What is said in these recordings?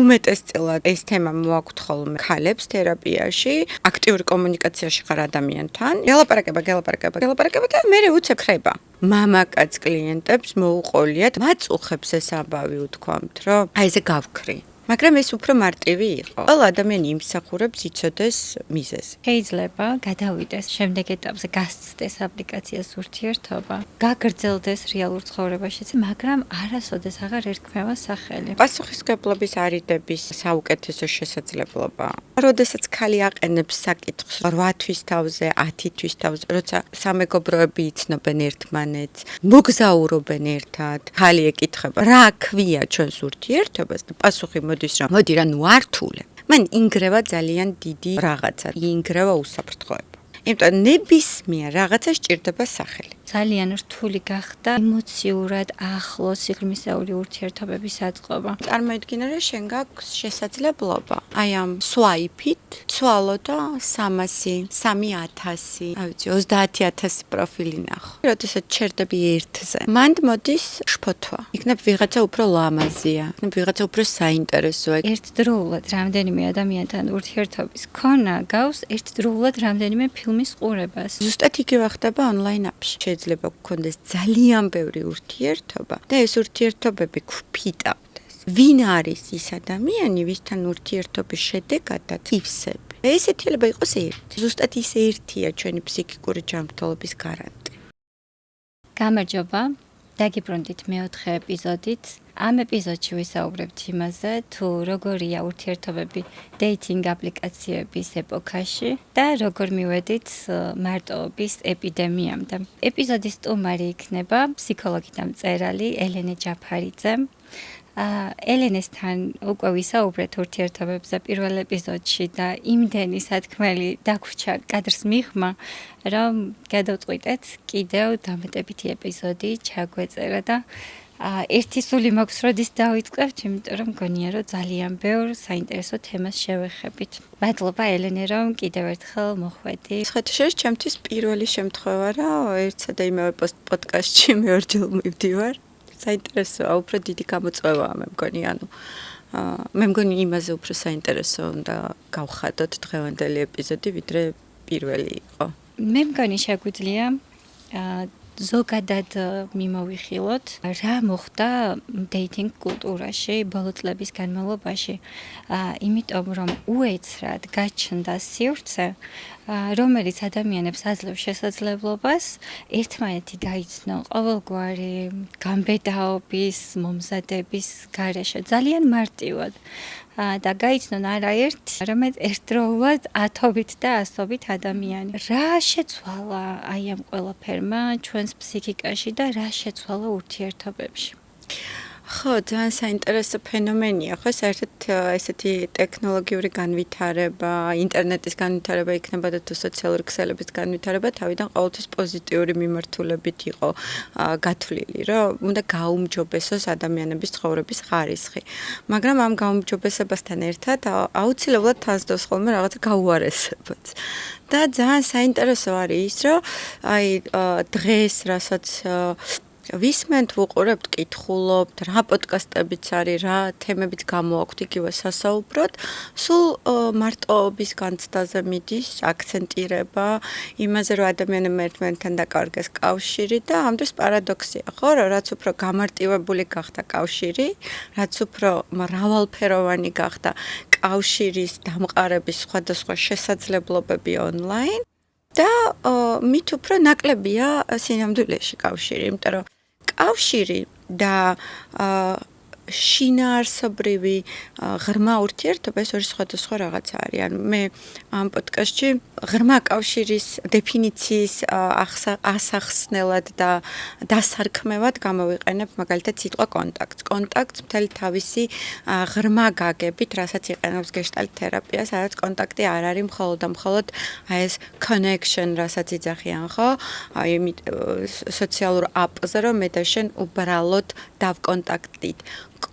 უმეტესწილად ეს თემა მოაქვთ ხოლმე ქალებს თერაპიაში, აქტიური კომუნიკაციაში ხარ ადამიანთან. გელაპარაკება და მე უცებ ხრება. მამაკაც კლიენტებს მოუყოლიათ, მაწუხებს ეს ამბავი უთქვამთ, რომ აი ესე გავქრი. მაგრამ ეს უფრო მარტივი იყო. ყველა ადამიანი იმსახურებს იცოდეს მიზეზი. შეიძლება გადავიდეს შემდეგ ეტაპზე, გასცდეს აპლიკაციას ურთიერთობა, გაგრძელდეს რეალურ ცხოვრებაშიც, მაგრამ არასოდეს აღარ ერქმევა სახელი. პასუხისმგებლობის არიდების საუკეთესო შესაძლებლობა. როდესაც ქალი აყენებს საკითხს 8 თვის თავზე, 10 თვის თავზე, როცა სამეგობროები იცნობენ ერთმანეთს, მოგზაურობენ ერთად, ქალი ეკითხება, რა ქვია ჩვენს ურთიერთობას და პასუხი მოდის რომ მოდი რა ნუართულებ. მან ინგრევა ძალიან დიდი რაღაცა, ინგრევა უსაფრთხოება. იმიტომ ნებისმიერ რაღაცას სჭირდება სახელი. ძალიან რთული გახდა ემოციურად ახლო სიღრმისეული ურთიერთობების აწყობა. წარმოიდგინე რომ შენ გაქვს შესაძლებლობა აი ამ სვაიპით ცვალო და 300, 3000, აი ვიცი 30000 პროფილი ნახო. როდესაც ჩერდები ერთზე, მანდ მოდის შფოთვა. იქნებ ვიღაცა უფრო ლამაზია, იქნებ ვიღაცა უფრო საინტერესოა. ერთდროულად რამდენიმე ადამიანთან ურთიერთობის ქონა გავს ერთდროულად რამდენიმე ფილმის ყურებას. ზუსტად იგივე ხდება ონლაინ აპში. შეიძლება გქონდეს ძალიან ბევრი ურთიერთობა და ეს ურთიერთობები გვფიტავდეს. ვინ არის ის ადამიანი, ვისთან ურთიერთობის შედეგადად ივსები? ესეთი შეიძლება იყოს ერთი. ზუსტად ის ერთია ჩვენი ფსიქიკური ჯანმრთელობის გარანტი. გამარჯობა, დაგიბრუნდით მეოთხე ეპიზოდით. ამ ეპიზოდში ვისაუბრებთ იმაზე, თუ როგორია ურთიერთობები დეითინგ აპლიკაციების ეპოქაში და როგორ მივედით მარტოობის ეპიდემიამდე. ეპიზოდის სტუმარი იქნება ფსიქოლოგი და მწერალი ელენე ჯაფარიძე. ელენესთან უკვე ვისაუბრეთ ურთიერთობებზე პირველ ეპიზოდში და იმდენი სათქმელი დაგვრჩა კადრს მიღმა, რომ გადავწყვიტეთ კიდევ დამეტებითი ეპიზოდი ჩაგვეწერა და ერთი სული მაქვს როდის დავიწყებთ, იმიტომ რომ მგონია რომ ძალიან ბევრ საინტერესო თემას შევეხებით. მადლობა ელენე, რომ კიდევ ერთხელ მოხვედი. ხეთშეშ ჩემთვის პირველი შემთხვევა რა, ერთსა და იმავე პოდკასტში მეორჯერ მივდივარ. საინტერესოა, უფრო დიდი გამოწვევაა მე მგონი, ანუ მე მგონი იმაზე უფრო საინტერესო უნდა გავხადოთ დღევანდელი ეპიზოდი, ვიდრე პირველი იყო. მე მგონი შეგვიძლია ზოგადად მიმოვიხილოთ, რა მოხდა დეითინგ კულტურაში ბოლო წლების განმავლობაში, იმიტომ რომ უეცრად გაჩნდა სივრცე, რომელიც ადამიანებს აძლევს შესაძლებლობას ერთმანეთი გაიცნო ყოველგვარი გამბედაობის, მომზადების გარეშე ძალიან მარტივად. და გაიცნონ არაერთი, რომელიც ერთდროულად ათობით და ასობით ადამიანი. რა შეცვალა აი ამ ყველაფერმა ჩვენს ფსიქიკაში და რა შეცვალა ურთიერთობებში? ხო, ძალიან საინტერესო ფენომენია, ხო, საერთოდ ესეთი ტექნოლოგიური განვითარება, ინტერნეტის განვითარება იქნება და თუ სოციალური ქსელების განვითარება თავიდან ყოველთვის პოზიტიური მიმართულებით იყო გათვლილი, რომ უნდა გაუმჯობესოს ადამიანების ცხოვრების ხარისხი. მაგრამ ამ გაუმჯობესებასთან ერთად აუცილებლად თანსდევს ხოლმე რაღაცა გაუარესებაც. და ძალიან საინტერესო არის ის, რომ აი დღეს რასაც ვისმენთ, ვუყურებთ, კითხულობთ, რა პოდკასტებიც არის, რა თემებიც გამოაქვთ იგივე სასაუბროდ, სულ მარტოობის განცდაზე მიდის აქცენტირება, იმაზე რომ ადამიანებმა ერთმანეთთან დაკარგეს კავშირი და ამ დროს პარადოქსია, ხო, რომ რაც უფრო გამარტივებული გახდა კავშირი, რაც უფრო მრავალფეროვანი გახდა კავშირის დამყარების სხვადასხვა შესაძლებლობები ონლაინ და მით უფრო ნაკლებია სინამდვილეში კავშირი, იმიტომ რომ კავშირი და შინაარსობრივი ღრმა ურთიერთობა ეს ორი სხვადასხვა რაღაცა არის. ანუ მე ამ პოდკასტში ღრმა კავშირის დეფინიციის ასახსნელად და დასარქმევად გამოვიყენებ მაგალითად სიტყვა კონტაქტს. კონტაქტს მთელი თავისი ღრმა გაგებით, რასაც იყენებს გეშტალტ თერაპია, სადაც კონტაქტი არ არის მხოლოდ და მხოლოდ აი ეს connection, რასაც იძახიან, ხო? აი სოციალურ აპზე რომ მე და შენ უბრალოდ დავკონტაქტით.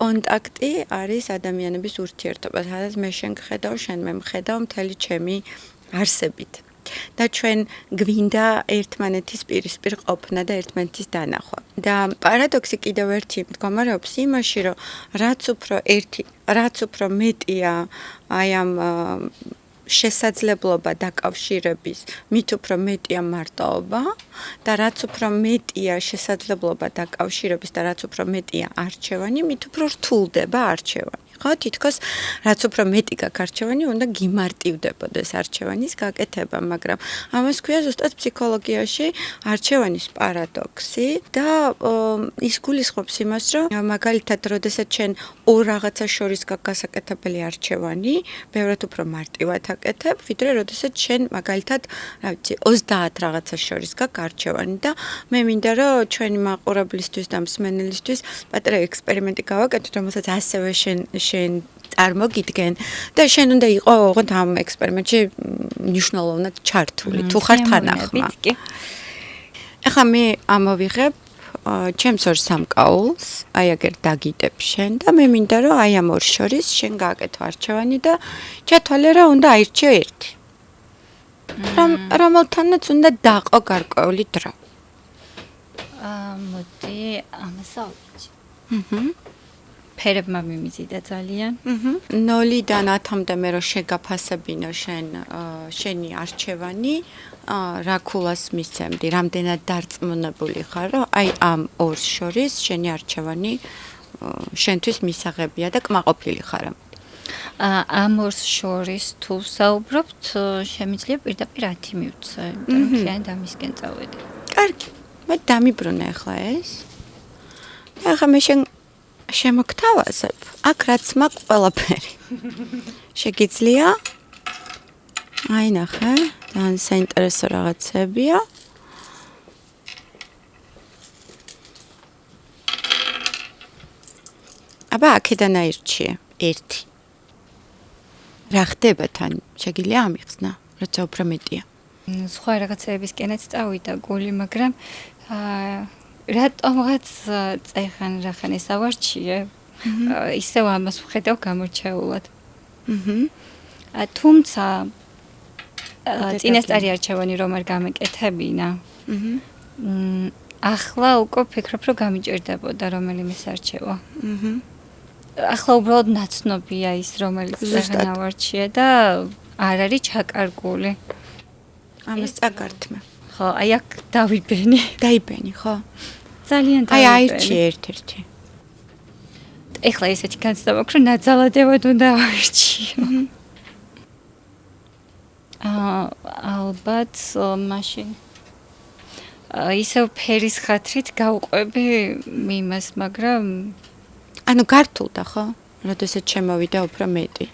კონტაქტი არის ადამიანების ურთიერთობა, სადაც მე შენ გხედავ, შენ მე მხედავ მთელი ჩემი არსებით. და ჩვენ გვინდა ერთმანეთის პირისპირ ყოფნა და ერთმანეთის დანახვა. და პარადოქსი კიდევ ერთი მდგომარეობს იმაში, რომ რაც უფრო მეტია აი ამ შესაძლებლობა დაკავშირების, მით უფრო მეტია მარტოობა და რაც უფრო მეტია შესაძლებლობა დაკავშირების და რაც უფრო მეტია არჩევანი, მით უფრო რთულდება არჩევანი. ხო, თითქოს რაც უფრო მეტი გაქვს არჩევანი, უნდა გიმარტივდებოდეს არჩევანის გაკეთება, მაგრამ ამას ქვია ზუსტად ფსიქოლოგიაში არჩევანის პარადოქსი და ის გულისხმობს იმას, რომ მაგალითად, როდესაც ჩვენ ორ რაღაცას შორის გაქვს გასაკეთებელი არჩევანი, ბევრად უფრო მარტივად აკეთებ, ვიდრე როდესაც ჩვენ მაგალითად, რა ვიცი, 30 რაღაცას შორის გაქვს არჩევანი და მე მინდა, რომ ჩვენი მაყურებლისთვის და მსმენელისთვის პატარა ექსპერიმენტი გავაკეთოთ, რომელსაც ასევე შენ წარმოგიდგენ და შენ უნდა იყო ოღონდ ამ ექსპერიმენტში მნიშვნელოვნად ჩართული თუ ხარ თანახმა. ახლა მე ამოვიღებ ჩემს ორ სამკაულს, აი აგერ დაგიდებ შენ და მე მინდა რომ აი ამ ორ შორის შენ გააკეთო არჩევანი და ჩათვალე რა უნდა აირჩიო ერთი. რომელთანაც უნდა დაყო გარკვეული დრო. მოდი ამას ავიწყე. ფერებმა მიმიზიდა ძალიან. 0-დან 10-მდე მე რო შეგაფასებინო შენი არჩევანი, რა ქულას მისცემდი, რამდენად დარწმუნებული ხარ, რომ აი ამ ორს შორის შენი არჩევანი შენთვის მისაღებია და კმაყოფილი ხარ ამ. ამ ორს შორის თუ საუბრობთ, შემიძლია პირდაპირ 10 მივცე, მთლიანად ამისკენ წავედი. კარგი, მე დამიბრუნე ახლა ეს. ახლა მე შემოგთავაზებ, აქ რაც მაქვს ყველაფერი. შეგიძლია? აი ნახე, ძალიან საინტერესო რაღაცებია. აბა აქედან აირჩიე, ერთი. რა ხდება თან? შეგიძლია ამიხსნა, როცა უფრო მეტია. სხვა რაღაცებისკენაც წავიდა გული, მაგრამ რატომღაც წეხან რახან ეს ავარჩიე, ისევ ამას ვხედავ გამორჩეულად. თუმცა წინასწარი არჩევანი რომ არ გამეკეთებინა. ახლა უკვე ფიქრობ, რომ გამიჭირდებოდა რომელიმე სარჩევა. ახლა უბრალოდ ნაცნობია ის, რომელიც წეხან ავარჩიე და არ არის ჩაკარგული. ამას წაგართმე. ხო, აი აქ დავიბენი. დაიბენი, ხო? ძალიან აი აირჩიე ერთ-ერთი. ეხლა ესეთი განცდა მაქვს, რომ ნაძალადევად უნდა ავარჩიო. ალბათ მაშინ ისევ ფერის ხათრით გავყვები იმას, მაგრამ ანუ გართულდა, ხო? როდესაც შემოვიდა უფრო მეტი.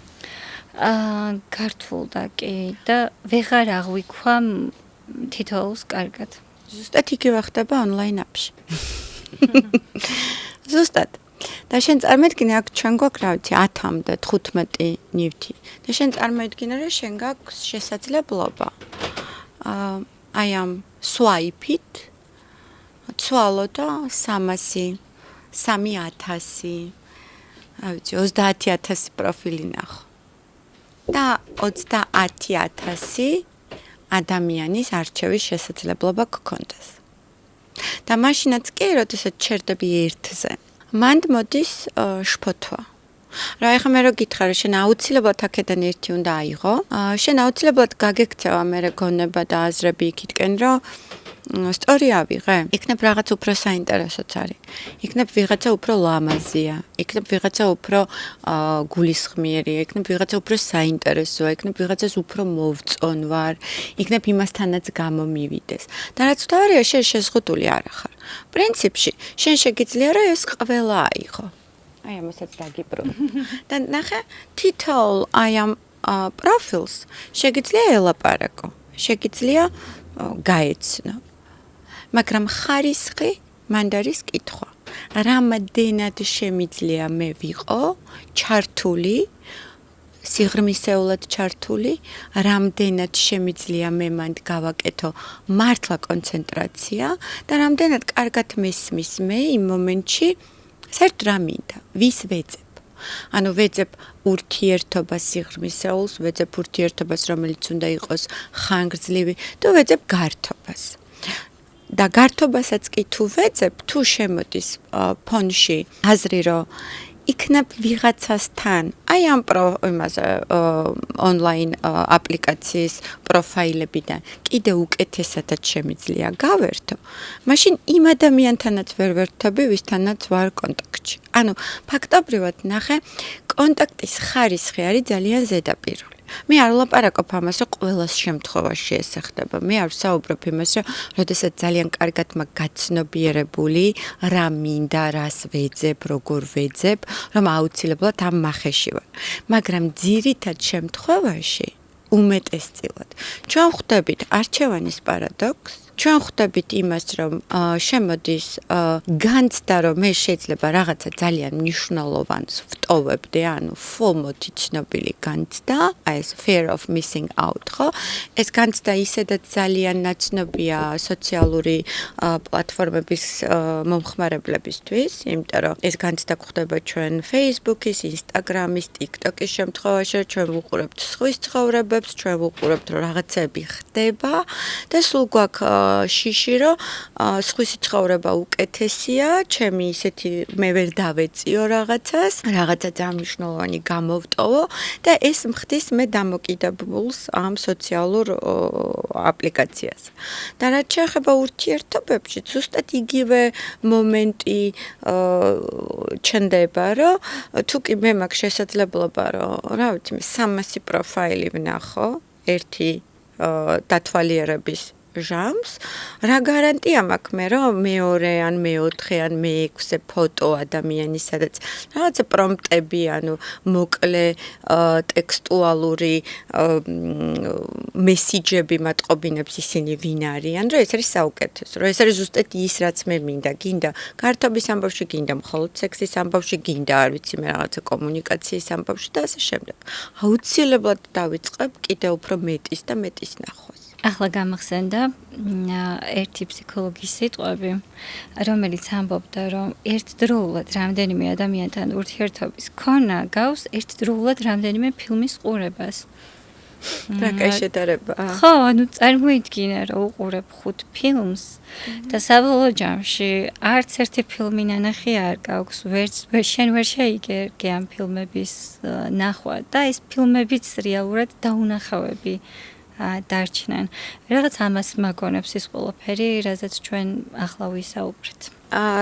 გართულდა კი და ვეღარ აღვიქვამ თითოეულს კარგად. ზუსტად იგივე ხდება ონლაინ აპში. ზუსტად. და შენ წარმოიდგინე, აქ ჩვენ გვაქვს რა ვიცი 10-მდე 15 ნივთი. და შენ წარმოიდგინე, რომ შენ გაქვს შესაძლებლობა აი ამ სვაიპით ცვალო და 300, 3000, რა ვიცი 30000 პროფილი ნახო. და 30000 ადამიანის არჩევის შესაძლებლობა გქონდეს. და მაშინაც კი, როდესაც ჩერდები ერთზე, მანდ მოდის შფოთვა. რა ეხლა მე რო გითხრა, შენ აუცილებლად აქედან ერთი უნდა აიღო, შენ აუცილებლად გაგექცევა მე გონება და აზრები იქითკენ, რომ სწორი ავიღე, იქნებ რაღაც უფრო საინტერესოც არის. იქნებ ვიღაცა უფრო ლამაზია, იქნებ ვიღაცა უფრო გულისხმიერია, იქნებ ვიღაცა უფრო საინტერესოა, იქნებ ვიღაცას უფრო მოვწონვარ, იქნებ იმასთანაც გამომივიდეს. და რაც თავარია, შენ შეზღუდული არ ხარ. პრინციპში, შენ შეგიძლია რომ ეს ყველა აიღო. აი ამასაც დაგიბრუნე. და ნახე, თითოეულ აი ამ პროფილს შეგიძლია ელაპარაკო, შეგიძლია გაეცნო. მაგრამ ხარისხი მანდ არის კითხვა. რამდენად შემიძლია მე ვიყო ჩართული, სიღრმისეულად ჩართული, რამდენად შემიძლია მე მანდ გავაკეთო მართლა კონცენტრაცია და რამდენად კარგად მესმის მე იმ მომენტში საერთოდ რა მინდა, ვის ვეძებ. ანუ ვეძებ ურთიერთობას სიღრმისეულს, ვეძებ ურთიერთობას, რომელიც უნდა იყოს ხანგრძლივი და ვეძებ გართობას. და გართობასაც კი თუ ვეძებ, თუ შემოდის ფონში აზრი, რომ იქნებ ვიღაცასთან, აი ამ ონლაინ აპლიკაციის პროფაილებიდან კიდე უკეთესადაც შემიძლია გავერთო, მაშინ იმ ადამიანთანაც ვერ ვერთობი, ვისთანაც ვარ კონტაქტში. ანუ ფაქტობრივად ნახე, კონტაქტის ხარისხი არის ძალიან ზედაპირული. მე არ ვლაპარაკობ ამას, რომ ყველას შემთხვევაში ეს ხდება. მე არ ვსაუბრობ იმას, რომ როდესაც ძალიან კარგად მაქვს გაცნობიერებული, რა მინდა, რას ვეძებ, როგორ ვეძებ, რომ აუცილებლად ამ მახეში ვარ. მაგრამ ძირითად შემთხვევაში უმეტესწილად ჩვენ ხვდებით არჩევანის პარადოქსს, ჩვენ ხვდებით იმას, რომ შემოდის განცდა, რომ მე შეიძლება რაღაცა ძალიან მნიშვნელოვანს ვტოვებდე, ანუ FOMO-ით ცნობილი განცდა, აი ეს fear of missing out, ხო? ეს განცდა ისედაც ძალიან ნაცნობია სოციალური პლატფორმების მომხმარებლებისთვის, იმიტომ რომ ეს განცდა გვხვდება ჩვენ Facebook-ის, Instagram-ის, TikTok-ის შემთხვევაში, ჩვენ ვუყურებთ სხვის ცხოვრებებს, ჩვენ ვუყურებთ, რომ რაღაცები ხდება და სულ გვაქვს შიში, რომ სხვისი ცხოვრება უკეთესია, ჩემი ისეთი მე ვერ დავეწიო რაღაცას, რაღაცა ძალიან მნიშვნელოვანი გამოვტოვო და ეს მხდის მე დამოკიდებულს ამ სოციალურ აპლიკაციას. და რაც შეეხება ურთიერთობებში, ზუსტად იგივე მომენტი ჩნდება, რომ თუ კი მე მაქვს შესაძლებლობა, რომ რა ვიცი, 300 პროფაილი ვნახო, ერთი დათვალიერების ჟამს, რა გარანტია მაქვს მე, რომ მეორე ან მეოთხე ან მეექვსე ფოტო ადამიანის, სადაც რაღაცა პრომპტები, ანუ მოკლე ტექსტუალური მესიჯები მატყობინებს ისინი ვინ არიან, რომ ეს არის საუკეთესო, რომ ეს არის ზუსტად ის, რაც მე მინდა, გინდა გართობის ამბავში, გინდა მხოლოდ სექსის ამბავში, გინდა არ ვიცი მე რაღაცა კომუნიკაციის ამბავში და ასე შემდეგ. აუცილებლად დავიწყებ კიდევ უფრო მეტის და მეტის ნახვას. ახლა გამახსენდა ერთი ფსიქოლოგის სიტყვები, რომელიც ამბობდა, რომ ერთდროულად რამდენიმე ადამიანთან ურთიერთობის ქონა გავს ერთდროულად რამდენიმე ფილმის ყურებას. რა კაი შედარება. ხო, ანუ წარმოიდგინე, რომ უყურებ 5 ფილმს და საბოლოო ჯამში არც ერთი ფილმი ნანახი არ გაქვს, შენ ვერ შეიგერგე ამ ფილმების ნახვა და ეს ფილმებიც რეალურად დაუნახავები დარჩნენ. რაღაც ამას მაგონებს ის ყველაფერი, რაზეც ჩვენ ახლა ვისაუბრეთ.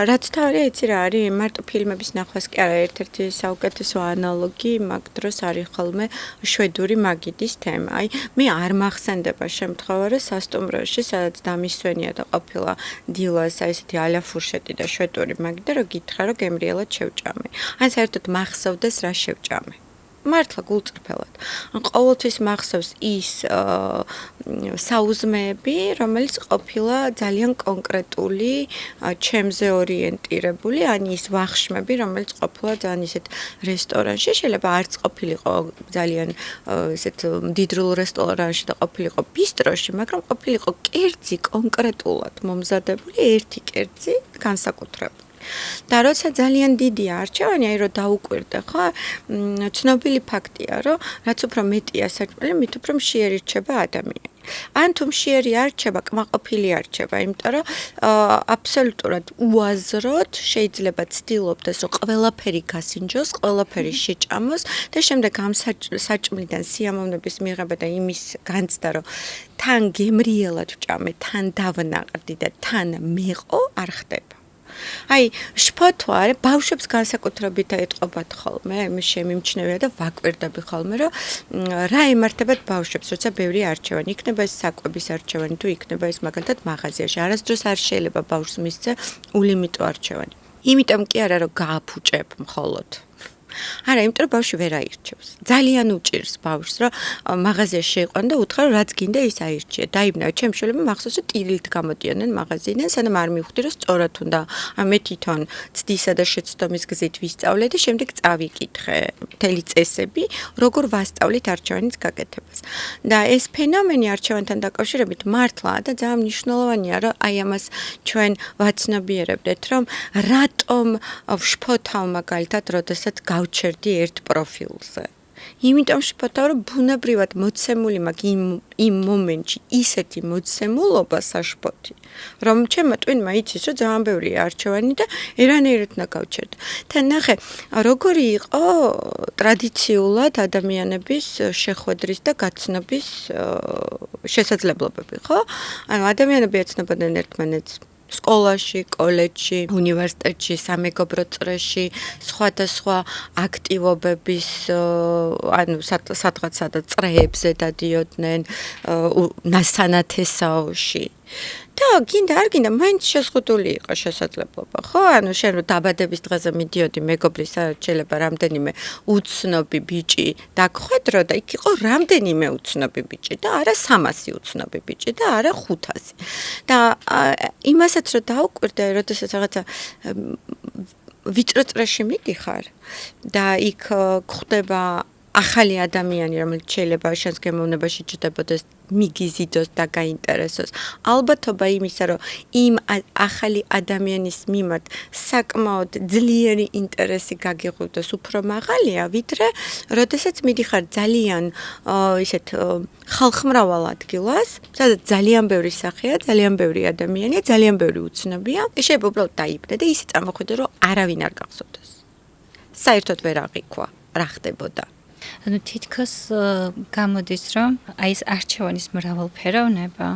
რაც თავია, იცი რა არის, მარტო ფილმების ნახვას კი არა, ერთ-ერთი საუკეთესო ანალოგი მაგ დროს არის ხოლმე შვედური მაგიდის თემა. აი, მე არ მახსენდება შემთხვევა, რომ სასტუმროში, სადაც დამისვენია და ყოფილა დილას აი ესეთი ალაფურშეტი და შვედური მაგი და რომ გითხრა, რომ გემრიელად შევჭამე. ან საერთოდ მახსოვდეს რა შევჭამე. მართლა გულწრფელად. ან ყოველთვის მახსოვს ის საუზმეები, რომელიც ყოფილა ძალიან კონკრეტული, ჩემზე ორიენტირებული, ან ის ვახშმები, რომელიც ყოფილა ძალიან ისეთ რესტორანში, შეიძლება არც ყოფილიყო ძალიან ესეთ მდიდრულ რესტორანში და ყოფილიყო ბისტროში, მაგრამ ყოფილიყო კერძი კონკრეტულად მომზადებული, ერთი კერძი განსაკუთრებული. და როცა ძალიან დიდია არჩევანი, აი რომ დაუკვირდე, ხო? ცნობილი ფაქტია, რომ რაც უფრო მეტია საჭმელი, მით უფრო მშიერი რჩება ადამიანი. ან თუ მშიერი არ რჩება, კმაყოფილი არ რჩება, იმიტომ რომ აბსოლუტურად უაზროდ შეიძლება ცდილობდეს, რომ ყველაფერი გასინჯოს, ყველაფერი შეჭამოს და შემდეგ ამ საჭმლიდან სიამოვნების მიღება და იმის განცდა, რომ თან გემრიელად ვჭამე, თან დავნაყდი და თან მეყო, არ ხდება. აი, შფოთვა, ბავშვებს განსაკუთრებით ეტყობათ ხოლმე, შემიმჩნევია და ვაკვირდები ხოლმე, რომ რა ემართებათ ბავშვებს, როცა ბევრი არჩევანი, იქნება ეს საკვების არჩევანი, თუ იქნება ეს მაგალითად მაღაზიაში. არასდროს არ შეიძლება ბავშვს მისცე ულიმიტო არჩევანი. იმიტომ კი არა, რომ გააფუჭებ მხოლოდ. არა, იმიტომ რომ ბავშვი ვერ აირჩევს. ძალიან უჭირს ბავშვს, რომ მაღაზიაში შეიყვან და უთხრა, რომ რაც გინდა ის აირჩია. დაიბნა, ჩემ შვილებმა მახსოვს, რომ ტირილით გამოდიოდნენ მაღაზიიდან, სანამ არ მივხვდი, რომ სწორად უნდა. მე თვითონ ცდისა და შეცდომის გზით ვისწავლე და შემდეგ წავიკითხე მთელი წესები, როგორ ვასწავლით არჩევანის გაკეთებას. და ეს ფენომენი არჩევანთან დაკავშირებით მართლა და ძალიან მნიშვნელოვანია, რომ აი ამას ჩვენ ვაცნობიერებდეთ, რომ რატომ ვშფოთავ მაგალითად, როდესაც გავჩერდი ერთ პროფილზე. იმიტომ შევფოთავ, რომ ბუნებრივად მოცემული მაქვს იმ მომენტში ისეთი მოცემულობა საშფოთი, რომ ჩემმა ტვინმა იცის, რომ ძალიან ბევრია არჩევანი და ერანერად უნდა გავჩერდო. თან ნახე, როგორი იყო ტრადიციულად ადამიანების შეხვედრის და გაცნობის შესაძლებლობები, ხო? ანუ ადამიანები ეცნობოდნენ ერთმანეთს სკოლაში, კოლეჯში, უნივერსიტეტში, სამეგობრო წრეში, სხვადასხვა აქტივობების, ანუ სადღაც წრეებზე დადიოდნენ, სანათესაოში. და გინდა არ გინდა, მაინც შეზღუდული იყო შესაძლებლობა, ხო? ანუ შენ რომ დაბადების დღეზე მიდიოდი მეგობრის შეიძლება რამდენიმე უცნობი ბიჭი დაგხვედრო და იქ იყო რამდენიმე უცნობი ბიჭი და არა 300 უცნობი ბიჭი და არა 500. და იმასაც რომ დაუკვირდე, როდესაც რაღაცა ვიწრო წრეში მიდიხარ და იქ გვხვდება ახალი ადამიანი, რომელიც შეიძლება შენს გემოვნებაში ჩნდებოდეს, მიგიზიდოს და გაინტერესოს. ალბათობა იმისა, რომ იმ ახალი ადამიანის მიმართ საკმაოდ ძლიერი ინტერესი გაგიღვივდეს, უფრო მაღალია, ვიდრე როდესაც მიდიხარ ძალიან ისეთ ხალხმრავალ ადგილას, სადაც ძალიან ბევრი სახეა, ძალიან ბევრი ადამიანია, ძალიან ბევრი უცნობია, შეიძლება უბრალოდ დაიბდე და ისე წამოხვიდე, რომ არავინ არ გახსოვდეს. საერთოდ ვერ აღიქვა, რა ხდებოდა. ანუ თითქოს გამოდის, რომ აი ეს არჩევანის მრავალფეროვნება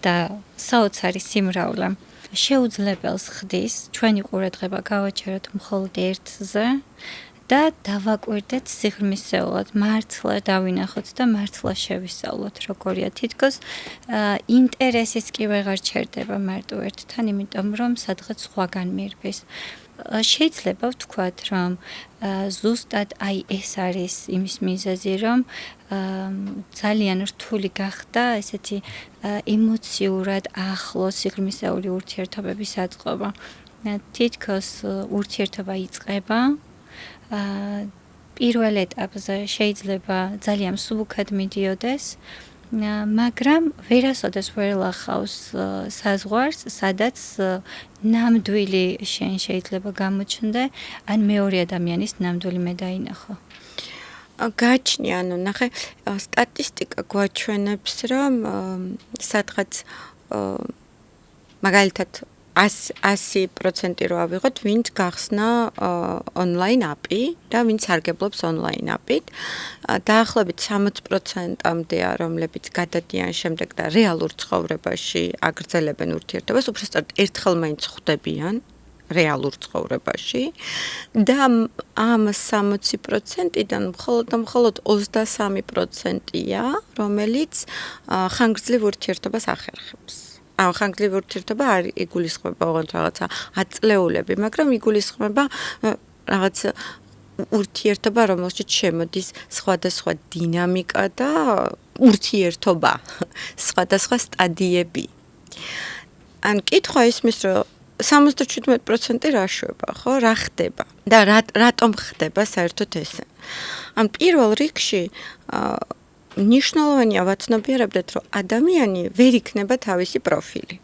და საოცარი სიმრავლე შეუძლებელს ხდის ჩვენი ყურადღება გავაჩეროთ მხოლოდ ერთზე და დავაკვირდეთ სიღრმისეულად, მართლა დავინახოთ და მართლა შევისწავლოთ, როგორია. თითქოს ინტერესიც კი ვეღარ ჩერდება მარტო ერთთან, იმიტომ რომ სადღაც სხვაგან მირბის. შეიძლება ვთქვათ, რომ ზუსტად აი ეს არის იმის მიზეზი, რომ ძალიან რთული გახდა ესეთი ემოციურად ახლო სიღრმისეული ურთიერთობების აწყობა. თითქოს ურთიერთობა იწყება პირველ ეტაპზე შეიძლება ძალიან მსუბუქად მიდიოდეს, მაგრამ ვერასოდეს ვერ ლახავს საზღვარს, სადაც ნამდვილი შენ შეიძლება გამოჩნდე, ან მეორე ადამიანის ნამდვილი მე დაინახო. გაჩნია, ანუ ნახე, სტატისტიკა გვაჩვენებს, რომ სადღაც მაგალითად 100% რო ავიღოთ, ვინც გახსნა ონლაინ აპი და ვინც სარგებლობს ონლაინ აპით. დაახლოებით 60%-მდეა, რომლებიც გადადიან შემდეგ და რეალურ ცხოვრებაში აგრძელებენ ურთიერთობას, უბრალოდ ერთხელ მაინც ხვდებიან რეალურ ცხოვრებაში და ამ 60%-დან მხოლოდ 23%-ია, რომელიც ხანგრძლივ ურთიერთობას ახერხებს. ხანგრძლივ ურთიერთობა არ იგულისხმება ოღონდ რაღაცა აწლეულები, მაგრამ იგულისხმება რაღაც ურთიერთობა, რომელშიც შემოდის სხვადასხვა დინამიკა და ურთიერთობა, სხვადასხვა სტადიები. ან კითხვა ისმის, რომ 77% რა შვება, ხო? რა ხდება? და რატომ ხდება საერთოდ ესე? ან პირველ რიგში ნიშნულოვანია ვაცნობიერებდეთ, რომ ადამიანი ვერ იქნება თავისი პროფილი.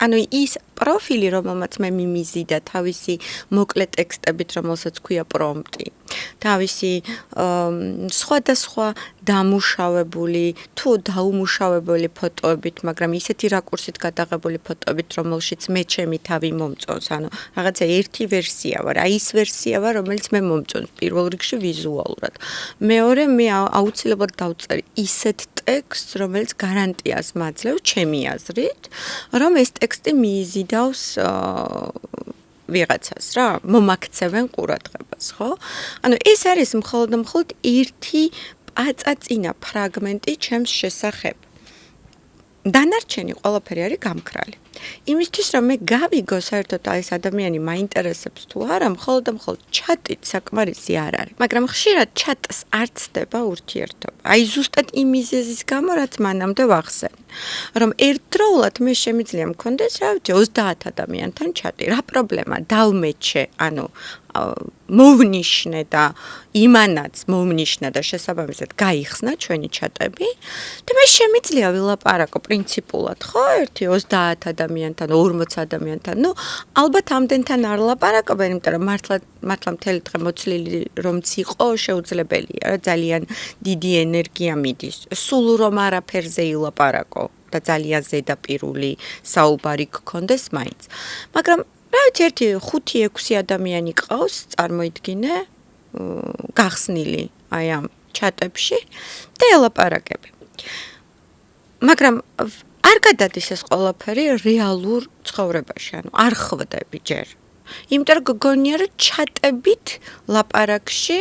ანუ ის პროფილი, რომელმაც მე მიმიზიდა თავისი მოკლე ტექსტებით, რომელსაც ქვია პრომპტი, თავისი სხვადასხვა დამუშავებული თუ დაუმუშავებელი ფოტოებით, მაგრამ ისეთი რაკურსით გადაღებული ფოტოებით, რომელშიც მე ჩემი თავი მომწონს, ანუ რაღაცა ერთი ვერსია ვარ, აი ის ვერსია ვარ, რომელიც მე მომწონს პირველ რიგში ვიზუალურად. მეორე, მე აუცილებლად დავწერი ისეთ ტექსტს, რომელიც გარანტიას მაძლევს ჩემი აზრით, რომ ეს ტექსტი მიიზიდავს ვიღაცას რა, მომაქცევენ ყურადღებას, ხო? ანუ ეს არის მხოლოდ ერთი პაწაწინა ფრაგმენტი ჩემს შესახებ. დანარჩენი ყველაფერი არის გამქრალი. იმისთვის რომ მე გავიგო საერთოდ ეს ადამიანი მაინტერესებს თუ არა, მხოლოდ ჩატით საკმარისი არ არის. მაგრამ ხშირად ჩატს არ ცდება ურთიერთობა. აი ზუსტად იმ მიზეზის გამო, რაც მანამდე ვახსენე. რომ ერთდროულად მე შემიძლია მქონდეს, რა ვიცი, 30 ადამიანთან ჩატი. რა პრობლემა? დავმეჩე, ანუ მოვნიშნე და იმანაც მოვნიშნა და შესაბამისად გაიხსნა ჩვენი ჩატები და მე შემიძლია ვილაპარაკო პრინციპულად ხო 1-30 ადამიანთან 40 ადამიანთან ნუ ალბათ ამდენთან არ ლაპარაკობენ იმიტომ რომ მართლა მთელი დღე მოცლილი რომც იყო შეუძლებელია რა ძალიან დიდი ენერგია მიდის სულ რომ არაფერზე ილაპარაკო და ძალიან ზედაპირული საუბარი გქონდეს მაინც მაგრამ რა ვიცი 5-6 ადამიანი ყავს წარმოიდგინე გახსნილი აი ამ ჩატებში და ელაპარაკები მაგრამ არ გადადის ეს ყველაფერი რეალურ ცხოვრებაში ანუ არ ხვდები ჯერ იმიტომ რომ გგონია რომ ჩატებით ლაპარაკში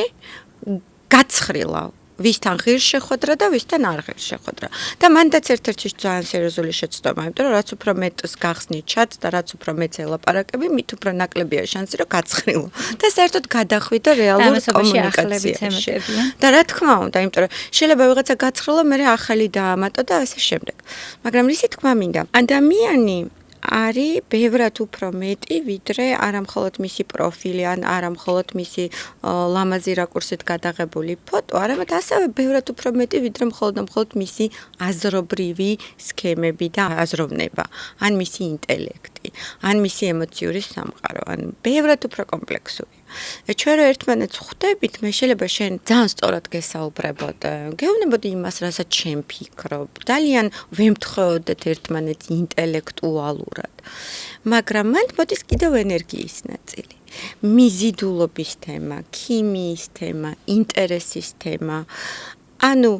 გაცხრილავ ვისთან ღირს შეხვედრა და ვისთან არ ღირს შეხვედრა და მანდაც ერთ-ერთი ძალიან სერიოზული შეცდომა იმიტომ რომ რაც უფრო მეტს გახსნი ჩატს და რაც უფრო მეტს ელაპარაკები მით უფრო ნაკლებია შანსი რომ გაცხრილო და საერთოდ გადახვიდე რეალურ კომუნიკაციაში და რა თქმა უნდა იმიტომ რომ შეიძლება ვიღაცა გაცხრილო მე ახალი დაამატო და ასე შემდეგ მაგრამ რისი თქმა მინდა ადამიანი არის ბევრად უფრო მეტი ვიდრე არამხოლოდ მისი პროფილი ან არამხოლოდ მისი ლამაზი რაკურსით გადაღებული ფოტო, არამედ ასევე ბევრად უფრო მეტი ვიდრე მხოლოდ მისი აზრობრივი სქემები და აზროვნება, ან მისი ინტელექტი, ან მისი ემოციური სამყარო, ან ბევრად უფრო კომპლექსური. ჩვენ რო ერთმანეთს ხვდებით, მე შეიძლება შენ ძალიან სწორად გესაუბრებოდე, გეუბნებოდი იმას, რასაც შენ ფიქრობ, ძალიან ვემთხოვდეთ ერთმანეთს ინტელექტუალურად. მაგრამ მანდ მოდის კიდევ ენერგიის ნაწილი. მიზიდულობის თემა, ქიმიის თემა, ინტერესის თემა. ანუ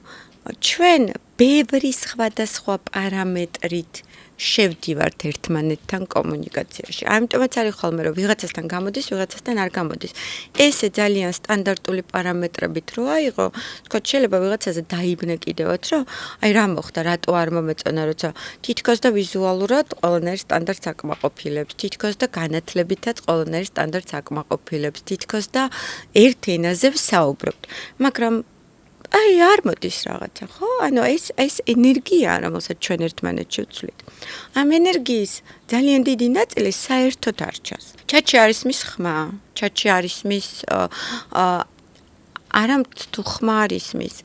ჩვენ ბევრი სხვადასხვა პარამეტრით შევდივართ ერთმანეთთან კომუნიკაციაში. ამიტომაც არის ხოლმე რომ ვიღაცასთან გამოდის, ვიღაცასთან არ გამოდის. ესე ძალიან სტანდარტული პარამეტრებით რო აიღო, თქო შეიძლება ვიღაცაზე დაიბნე კიდევაც, რომ აი რა მოხდა, რატო არ მომეწონა, როცა თითქოს და ვიზუალურად ყველანაირ სტანდარტს აკმაყოფილებს, თითქოს და განათლებითაც ყველანაირ სტანდარტს აკმაყოფილებს, თითქოს და ერთ ენაზე ვსაუბრობთ. მაგრამ აი არ მოდის რაღაცა, ხო? ანუ ეს ენერგია, რომელსაც ჩვენ ერთმანეთში ვცვლით. ამ ენერგიის ძალიან დიდი ნაწილი საერთოდ არ ჩანს. ჩატში არის მის ხმა, ჩატში არის მის არამტუ ხმა არის მის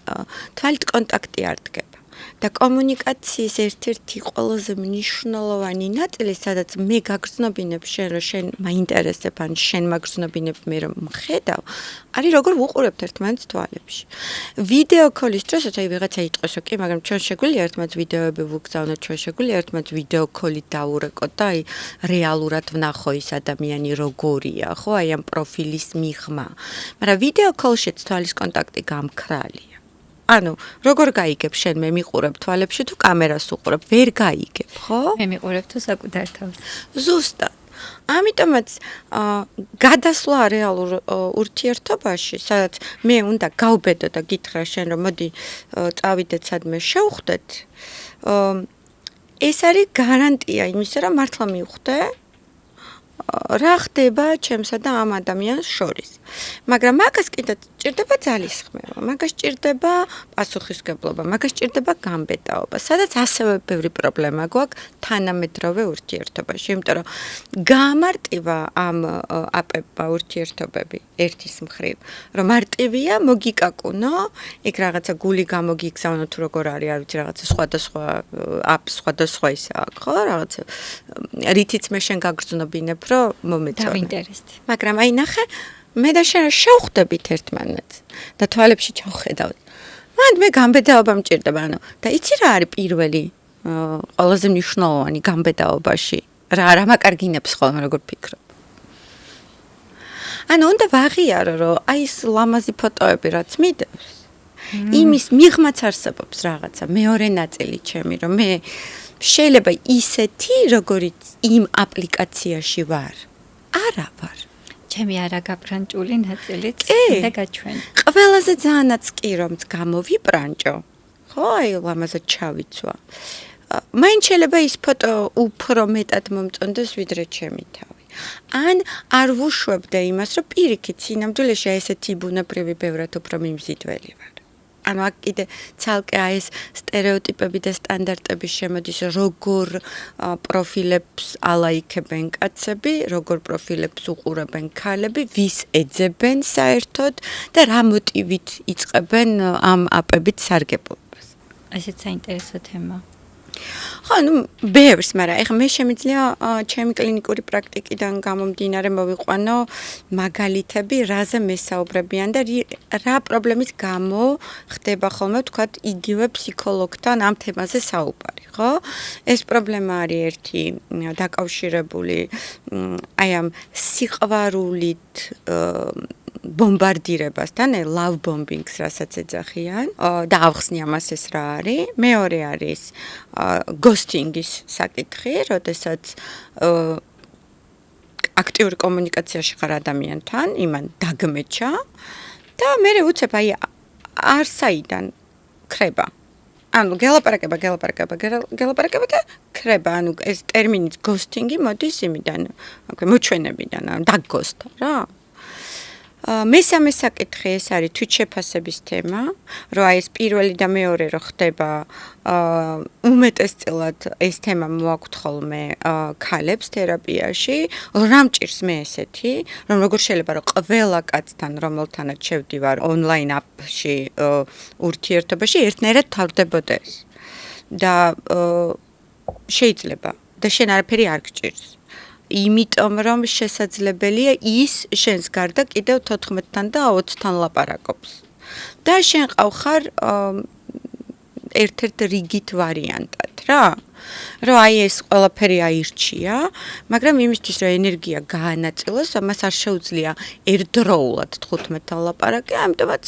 თვალით კონტაქტი არ დგება. და კომუნიკაციის ერთ-ერთი ყველაზე მნიშვნელოვანი ნაწილი, სადაც მე გაგრძნობინებ შენ, რომ შენ მაინტერესებ, ან შენ მაგრძნობინებ მე რომ მხედავ, არის როგორ ვუყურებთ ერთმანეთს თვალებში. ვიდეო კოლის დროსაც აი ვიღაცა იტყოს, რომ კი, მაგრამ ჩვენ შეგვიძლია ერთმანეთს ვიდეოები ვუგზავნოთ, ჩვენ შეგვიძლია ერთმანეთს ვიდეო კოლით დავურეკოთ და აი რეალურად ვნახო ის ადამიანი როგორია, ხო, აი ამ პროფილის მიღმა. მაგრამ ვიდეო კოლშიც თვალის კონტაქტი გამქრალია. ანუ როგორ გაიგებ შენ მე მიყურებ თვალებში თუ კამერას უყურებ ვერ გაიგებ ხო მე მიყურებ თუ საკუთარ თავს ზუსტად ამიტომაც გადასვლა რეალურ ურთიერთობაში სადაც მე უნდა გავბედო და გითხრა შენ რომ მოდი წავიდეთ სადმე შევხვდეთ ეს არის გარანტია იმისა რომ მართლა მივხვდე რა ხდება ჩემსა და ამ ადამიანს შორის. მაგრამ მაგას კიდე ჭირდება ძალისხმევა, მაგას ჭირდება პასუხისგებლობა, მაგას ჭირდება გამბედაობა, სადაც ასევე ბევრი პრობლემა გვაქვს თანამედროვე ურთიერთობაში, იმიტომ რომ გამარტივა ამ აპებმა ურთიერთობები ერთის მხრივ, რომ მარტივია მოგიკაკუნო, იქ რაღაცა გული გამოგიგზავნო თუ როგორ არის, არ ვიცი, რაღაცა სხვადასხვა ისა აქვს, ხო, რაღაცა რითიც მე შენ გაგრძნობინებ რომ მომეწონა. დავინტერესდი. მაგრამ აი ნახე, მე და შენ შევხვდებით ერთმანეთს და თვალებში ჩავხედავთ. მანდ მე გამბედაობა მჭირდება, ანუ და იცი რა არის პირველი ყველაზე მნიშვნელოვანი გამბედაობაში? რა მაკარგინებს ხოლმე როგორ ფიქრობ? ანუ უნდა ვაღიარო, რომ აი ეს ლამაზი ფოტოები რაც მიდევს, იმის მიღმაც არსებობს რაღაცა, მეორე ნაწილი ჩემი, რომ მე შეიძლება ისეთი, როგორიც იმ აპლიკაციაში ვარ. არა ვარ. ჩემი არაგაბრანჭული ნაწილიც და გაჩვენ. ყველაზე ძალიანაც კი რომც გამოვიბრანჭო. ხო, აი ლამაზად ჩავიცვა. მაინც შეიძლება ის ფოტო უფრო მეტად მომწონდეს ვიდრე ჩემი თავი. ან არ ვუშვებდე იმას, რომ პირიქით სინამდვილეში ესეთი ბუნებრივი ბევრად უფრო მიმზიდველი ვარ. ანუ აქ კიდე ცალკე აი ეს სტერეოტიპები და სტანდარტები შემოდის, როგორ პროფილებს ალაიქებენ კაცები, როგორ პროფილებს უყურებენ ქალები, ვის ეძებენ საერთოდ და რა მოტივით იწყებენ ამ აპებით სარგებლობას. ესეც საინტერესო თემა. ხო, ну, ბევრს, მაგრამ ეხლა მე შემიძლია ჩემი კლინიკური პრაქტიკიდან გამომდინარე მოვიყვანო მაგალითები, რაზე მესაუბრებიან და რა პრობლემის გამო ხდება ხოლმე თქვათ იგივე ფსიქოლოგთან ამ თემაზე საუბარი, ხო? ეს პრობლემა არის ერთი დაკავშირებული აი ამ სიყვარულით ბომბარდირებასთან, love bombing-ს რასაც ეძახიან და ავხსნი ამას ეს რა არის. მეორე არის ghosting-ის საკითხი, როდესაც აქტიური კომუნიკაციაში ხარ ადამიანთან, იმან დაგმეჩა და მე უცებ აი არსაიდან ხრება. ანუ გელაპარაკება და ხრება, ანუ ეს ტერმინიც ghosting-ი მოდის იმიდან, მოჩვენებიდან, დაგგოსტა რა. მესამე საკითხი ეს არის თვითშეფასების თემა, რომ აი ეს პირველი და მეორე რო ხდება, უმეტესწილად ეს თემა მოაქვთ ხოლმე ქალებს თერაპიაში, რა მჭირს მე ესეთი, რომ როგორ შეიძლება რომ ყველა კაცთან რომელთანაც შევდივარ ონლაინ აპში ურთიერთობაში ერთნაირად თავდებოდეს და შეიძლება და შენ არაფერი არ გჭირს. იმიტომ რომ შესაძლებელია ის შენს გარდა კიდევ 14-თან და 20-თან ლაპარაკობს. და შენ ყავხარ ერთ-ერთ რიგით ვარიანტად, რა. რომ აი ეს ყველაფერი აირჩია, მაგრამ იმისთვის რომ ენერგია გაანაწილოს, ამას არ შეუძლია ერთდროულად 15-თან ლაპარაკი, ამიტომაც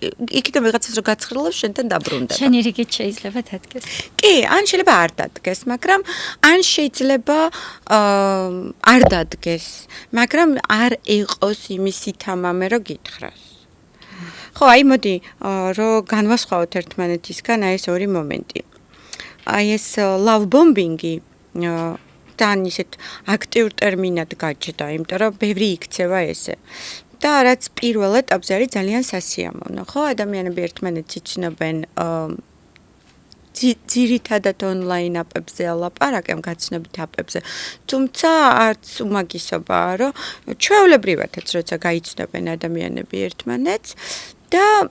იქიდან ვიღაცას რომ გაცხრილებს შენთან დაბრუნდება. შენი რიგით შეიძლება დადგეს. კი, ან შეიძლება არ დადგეს, მაგრამ ან შეიძლება არ დადგეს, მაგრამ არ ეყოს იმის ითამამე რომ გითხრას. ხო, აი მოდი რომ განვასხვაოთ ერთმანეთისგან აი ეს ორი მომენტი. აი ეს love bombing-ი თან ისეთ აქტიურ ტერმინად გაჩნდა, იმიტომ რომ ბევრი იქცევა ესე. და რაც პირველ ეტაპზე არის ძალიან სასიამოვნო, ხო? ადამიანები ერთმანეთს იცნობენ ძირითადად ონლაინ აპებზე ლაპარაკენ, გაცნობით აპებზე. თუმცა არც უმაგისობაა, რომ ჩვეულებრივადაც როცა გაიცნობენ ადამიანები ერთმანეთს და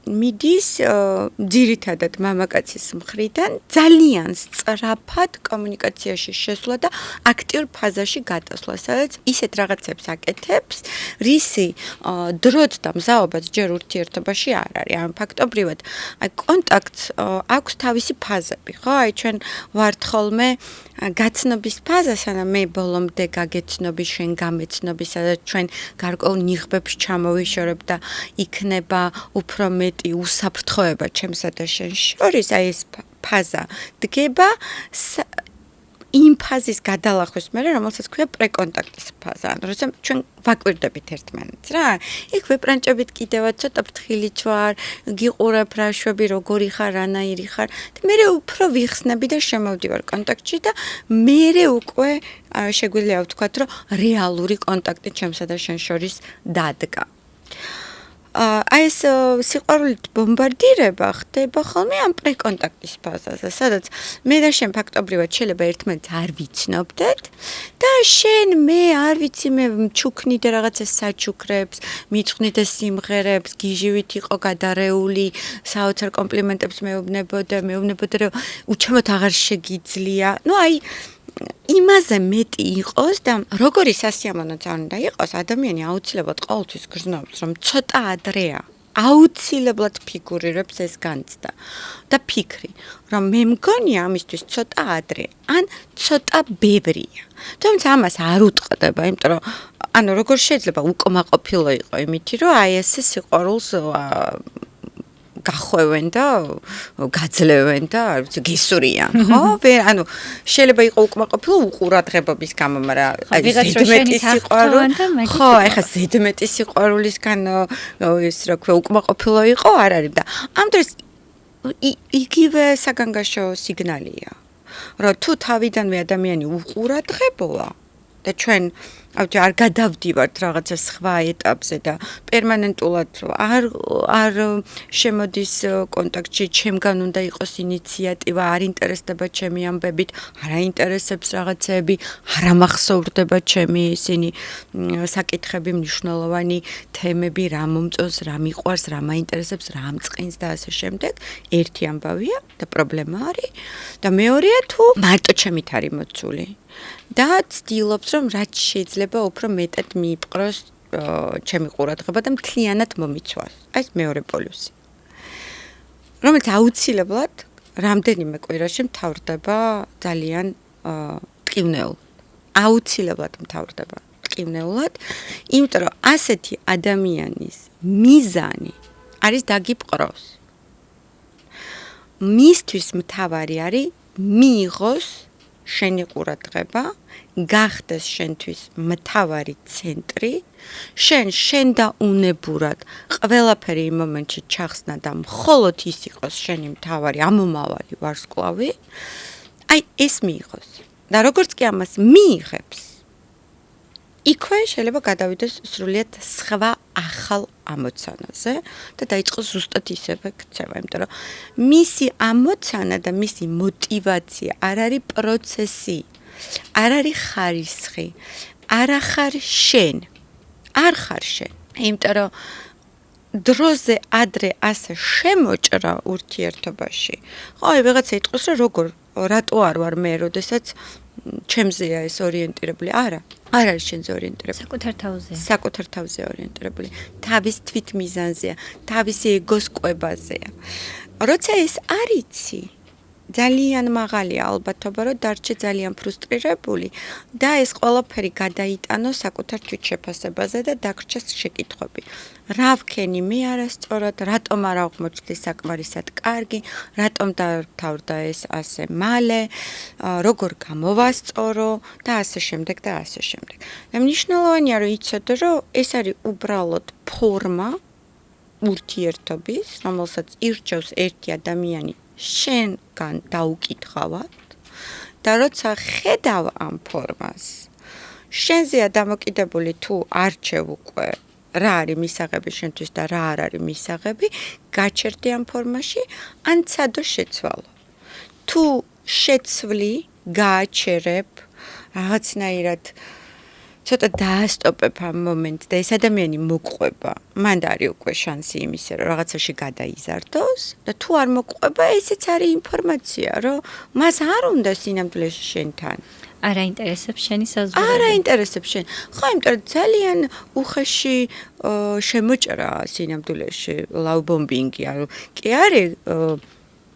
მიდის ძირითადად მამაკაცის მხრიდან ძალიან სწრაფად კომუნიკაციაში შესვლა და აქტიურ ფაზაში გადასვლა, სადაც ისეთ რაღაცებს აკეთებს, რისი დროც და მზაობაც ჯერ ურთიერთობაში არ არის. ან ფაქტობრივად, აი კონტაქტს აქვს თავისი ფაზები, ხო? აი ჩვენ ვართ ხოლმე გაცნობის ფაზა, სანამ მე ბოლომდე გაგეცნობი, შენ გამეცნობი, სადაც ჩვენ გარკვეულ ნიღბებს ჩამოვიშორებ და იქნება უფრო მეტი უსაფრთხოება ჩემსა და შენ შორის, აი ეს ფაზა დგება იმ ფაზის გადალახვის მერე, რომელსაც ქვია პრეკონტაქტის ფაზა. ანუ როცა ჩვენ ვაკვირდებით ერთმანეთს, რა. იქ ვეპრანჭებით კიდევაც ცოტა ფრთხილიც ვარ, გიყურებ რა შვები, როგორი ხარ, რანაირი ხარ. და მე უფრო ვიხსნები და შემოვდივარ კონტაქტში და მე უკვე შეგვიძლია ვთქვათ, რომ რეალური კონტაქტი ჩემსა და შენ შორის დადგა. აი ეს სიყვარულით ბომბარდირება ხდება ხოლმე ამ პრეკონტაქტის ფაზაზე, სადაც მე და შენ ფაქტობრივად შეიძლება ერთმანეთს არ ვიცნობდეთ და შენ მე არ ვიცი მე ჩუქნი და რაღაცა საჩუქრებს, მიწყვნი და სიმღერებს, გიჟივით იყო გადარეული, საოცარ კომპლიმენტებს მეუბნებოდა, რომ უჩემოდ აღარ შეგიძლია. ნუ აი იმაზე მეტი იყოს და როგორი სასიამოვნო ძალიან უნდა იყოს, ადამიანი აუცილებლად ყოველთვის გრძნობს, რომ ცოტა ადრეა. აუცილებლად ფიგურირებს ეს განცდა და ფიქრი, რომ მე მგონია ამისთვის ცოტა ადრე, ან ცოტა ბევრია. თუმცა ამას არ უტყდება, იმიტომ რომ ანუ როგორ შეიძლება უკმაყოფილო იყო იმითი, რომ აი ეს სიყვარულს გახვევენ და გაძლევენ და არ ვიცი გესურიან, ხო? ანუ შეიძლება იყო უკმაყოფილო უყურადღებობის გამო, მაგრამ აი ზედმეტი სიყვარული, ხო, ეხლა ზედმეტი სიყვარულისგან ის რა ქვია უკმაყოფილო იყო, არ არის და ამ დროს იგივე საგანგაშო სიგნალია, რომ თუ თავიდანვე ადამიანი უყურადღებოა და ჩვენ ავთი არ გადავდივართ რაღაცა სხვა ეტაპზე და პერმანენტულად არ შემოდის კონტაქტში, ჩემგან უნდა იყოს ინიციატივა, არ ინტერესდება ჩემი ამბებით, არ აინტერესებს რაღაცები, არ ამახსოვრდება ჩემი ისინი საკითხები, მნიშვნელოვანი თემები, რა მომწონს, რა მიყვარს, რა მაინტერესებს, რა ამწყინს და ასე შემდეგ. ერთი ამბავია და პრობლემა არის და მეორეა თუ მარტო ჩემით არის მოცული. და ცდილობს რომ რაც შეიძლება უფრო მეტად მიიპყროს ჩემი ყურადღება და მთლიანად მომიცვას. აი ეს მეორე პოლუსი. რომელიც აუცილებლად რამდენიმე კვირაში მთავრდება ძალიან ტკივნეულად. აუცილებლად მთავრდება ტკივნეულად, იმიტომ რომ ასეთი ადამიანის მიზანი არის დაგიპყროს. მისთვის მთავარი არის მიიღოს შენი ყურადღება, გახდეს შენთვის მთავარი ცენტრი, შენ და უნებურად ყველაფერი იმ მომენტში ჩახსნა და მხოლოდ ის იყოს შენი მთავარი ამომავალი ვარსკვლავი, აი ეს მიიღოს. და როგორც კი ამას მიიღებს, იქვე შეიძლება გადავიდეს სრულიად სხვა ახალ ამოცანაზე და დაიწყოს ზუსტად ისევე ქცევა, იმიტომ რომ მისი ამოცანა და მისი мотиваცია არ არის პროცესი, არ არის ხარისხი, არ ხარ შენ. არ ხარ შენ. იმიტომ რომ დროზე ადრე ასე შემოჭრა ურთიერთობაში. ხო, აი ვიღაცა იტყვის რომ როგორ რატო არ ვარ მე, როდესაც ჩემზეა ეს ორიენტირებული? არა, არ არის შენზე ორიენტირებული. საკუთარ თავზეა. საკუთარ თავზე ორიენტირებული. თავის თვითმიზანზეა, თავისი ეგოს კვებაზეა. როცა ეს არიცი, ძალიან მაღალია ალბათობა, რომ დარჩე ძალიან ფრუსტრირებული და ეს ყველაფერი გადაიტანო sakუთარ თვითშეფასებაზე და დაგრჩეს შეკითხვები. რა ვქენი მე არასწორად, რატომ არ აღმოჩნდი საკმარისად კარგი, რატომ დავთავრდა ეს ასე მალე, როგორ გამოვასწორო და ასე შემდეგ და ასე შემდეგ. და მნიშვნელოვანია რომ იცოდე, რომ ეს არის უბრალოდ ფორმა ურთიერთობის, რომელსაც ირჩევს ერთი ადამიანი შენგან დაუკითხავად და როცა ხედავ ამ ფორმას შენზეა დამოკიდებული თუ არჩევ უკვე რა არის მისაღები შენთვის და რა არ არის მისაღები გაჩერდი ამ ფორმაში ან ცადო შეცვალო თუ შეცვლი გააჩერებ რაღაცნაირად ცოტა დაასტოპებ ამ მომენტს და ეს ადამიანი მოგყვება. მან არის უკვე შანსი იმისა, რომ რაღაცაში გადაიზარდოს და თუ არ მოგყვება, ესეც არის ინფორმაცია, რომ მას არ უნდა სინამდვილეში შენთან. არ აინტერესებს შენი საზღვრები. არ აინტერესებს შენ. ხო, იმიტომ რომ ძალიან უხეში შემოჭრა სინამდვილეში ლავბომბინგი, ანუ კი არის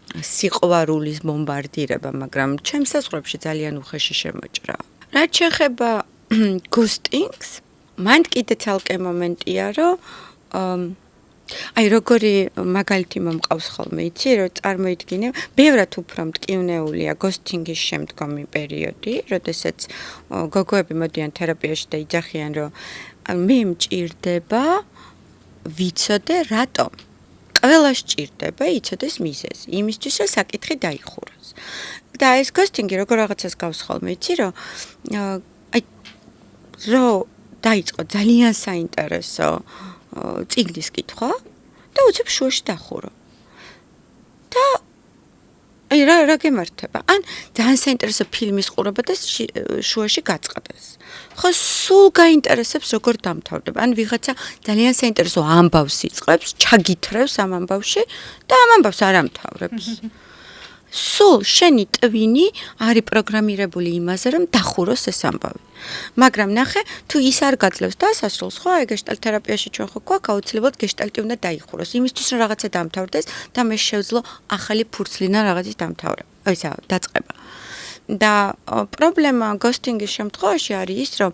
სიყვარულის ბომბარდირება, მაგრამ ჩემს საზღვრებში ძალიან უხეში შემოჭრა. რაც შეეხება ghosting-ს, მან კიდე ცალკე მომენტია, რომ აი როგორი მაგალითი მომყავს ხოლმე, იცი, რომ წარმოიდგინე, ბევრად უფრო მტკივნეულია ghosting-ის შემდგომი პერიოდი, როდესაც გოგოები მოდიან თერაპიაში და იძახიან, რომ მე მჭირდება ვიცოდე რატომ. ყველა სჭირდება იცოდეს მიზეზი, იმისთვის რომ საკითხი დაიხუროს. და ეს ghosting-ი როგორ რაღაცას გავს ხოლმე, იცი, რომ რომ დაიწყო ძალიან საინტერესო წიგნის კითხვა და უცებ შუაში დახურო. და აი რა გემართება? ან ძალიან საინტერესო ფილმის ყურება და შუაში გაწყდეს. ხო, სულ გაინტერესებს როგორ დამთავრდება. ან ვიღაცა ძალიან საინტერესო ამბავს იწყებს, ჩაგითრევს ამ ამბავში და ამ ამბავს არ ამთავრებს. სულ შენი ტვინი არის პროგრამირებული იმაზე, რომ დახუროს ეს ამბავი. მაგრამ ნახე, თუ ის არ გაძლევს დასასრულს, ხო, აი გეშტალტ თერაპიაში ჩვენ ხო გვაქვს აუცილებლად გეშტალტი უნდა დაიხუროს. იმისთვის რომ რაღაცა დამთავრდეს და მე შევძლო ახალი ფურცლიდან რაღაცის დამთავრება. ისა დაწყება. და პრობლემა ghosting-ის შემთხვევაში არის ის, რომ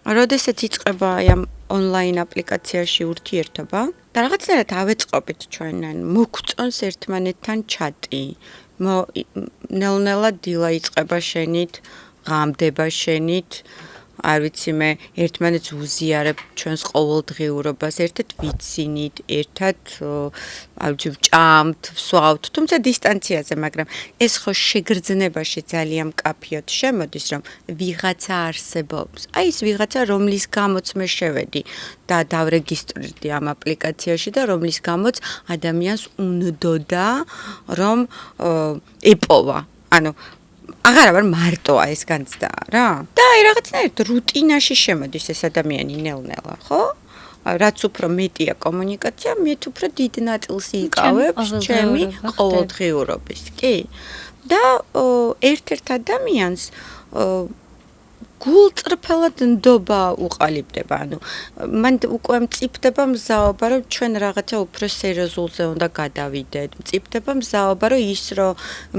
როდესაც იწყება აი ამ ონლაინ აპლიკაციაში ურთიერთობა და რაღაცნაირად ავეწყობით ჩვენ მოგწონს ერთმანეთთან ჩატი. ნელ-ნელა დილა იწყება შენით, ღამდება შენით, არ ვიცი მე ერთმანეთს უზიარებ ჩვენს ყოველდღიურობას, ერთად ვიცინით, ერთად არ ვიცი ვჭამთ, ვსვავთ, თუმცა დისტანციაზე, მაგრამ ეს ხო შეგრძნებაში ძალიან მკაფიოდ შემოდის, რომ ვიღაცა არსებობს. აი ეს ვიღაცა, რომლის გამოც მე შევედი და დავრეგისტრირდი ამ აპლიკაციაში და რომლის გამოც ადამიანს უნდოდა რომ ეპოვა. ანუ აღარა ვარ მარტოა ეს განცდა რა. და აი რაღაცნაირად რუტინაში შემოდის ეს ადამიანი ნელ-ნელა, ხო? რაც უფრო მეტია კომუნიკაცია, მეტ უფრო დიდ ნაწილს იკავებს ჩემი ყოველდღიურობის, კი? და ერთ-ერთ ადამიანს გულწრფელად ნდობა უყალიბდება, ანუ მან უკვე მწიფდება მზაობა, რომ ჩვენ რაღაცა უფრო სერიოზულზე უნდა გადავიდეთ, მწიფდება მზაობა, რომ ის რომ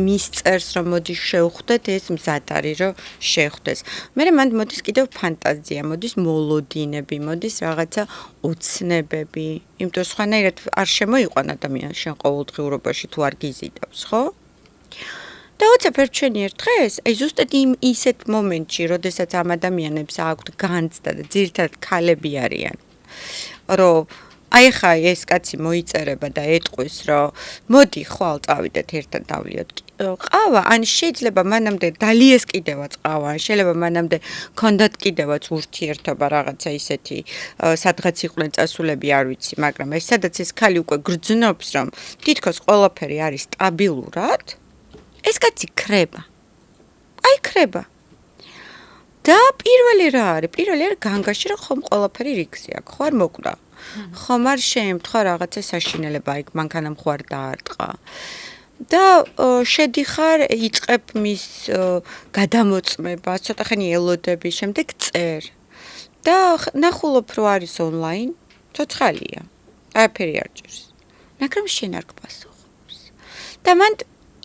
მის წერს, რომ მოდის შევხვდეთ, ეს მზად არის, რომ შევხვდეს. მერე მან მოდის კიდევ ფანტაზია, მოდის მოლოდინები, მოდის რაღაცა ოცნებები, იმიტომ რომ სხვანაირად არ შემოიყვან ადამიანს შენ ყოველდღიურობაში თუ არ გიზიდავს, ხო? და უცებ ერთ ჩვენი ერთ დღეს, აი ზუსტად ისეთ მომენტში, როდესაც ამ ადამიანებს აქვთ განცდა და ძირითადად ქალები არიან, რომ აი ხა ეს კაცი მოიწერება და ეტყვის, რომ მოდი ხვალ წავიდეთ ერთად დავლიოთ ყავა, ან შეიძლება მანამდე დალიეს კიდევაც ყავა, ან შეიძლება მანამდე ქონდათ კიდევაც ურთიერთობა რაღაცა ისეთი, სადღაც იყვნენ წასულები, არ ვიცი, მაგრამ ეს სადაც ეს ქალი უკვე გრძნობს, რომ თითქოს ყველაფერი არის სტაბილურად, ეს კაცი ქრება. აი ქრება. და პირველი რა არის? პირველი არის განგაში, რომ ხომ ყველაფერი რიგზე აქვს, ხო არ მოკვდა. ხომ არ შეემთხვა რაღაცა საშინელება, იქ მანქანამ ხო არ დაარტყა. და შედიხარ, იწყებ მის გადამოწმება, ცოტა ხანი ელოდები, შემდეგ წერ. და ნახულობ რო არის ონლაინ, ცოცხალია. არაფერი არ ჭირს. მაგრამ შენ არ გპასუხობს. და მან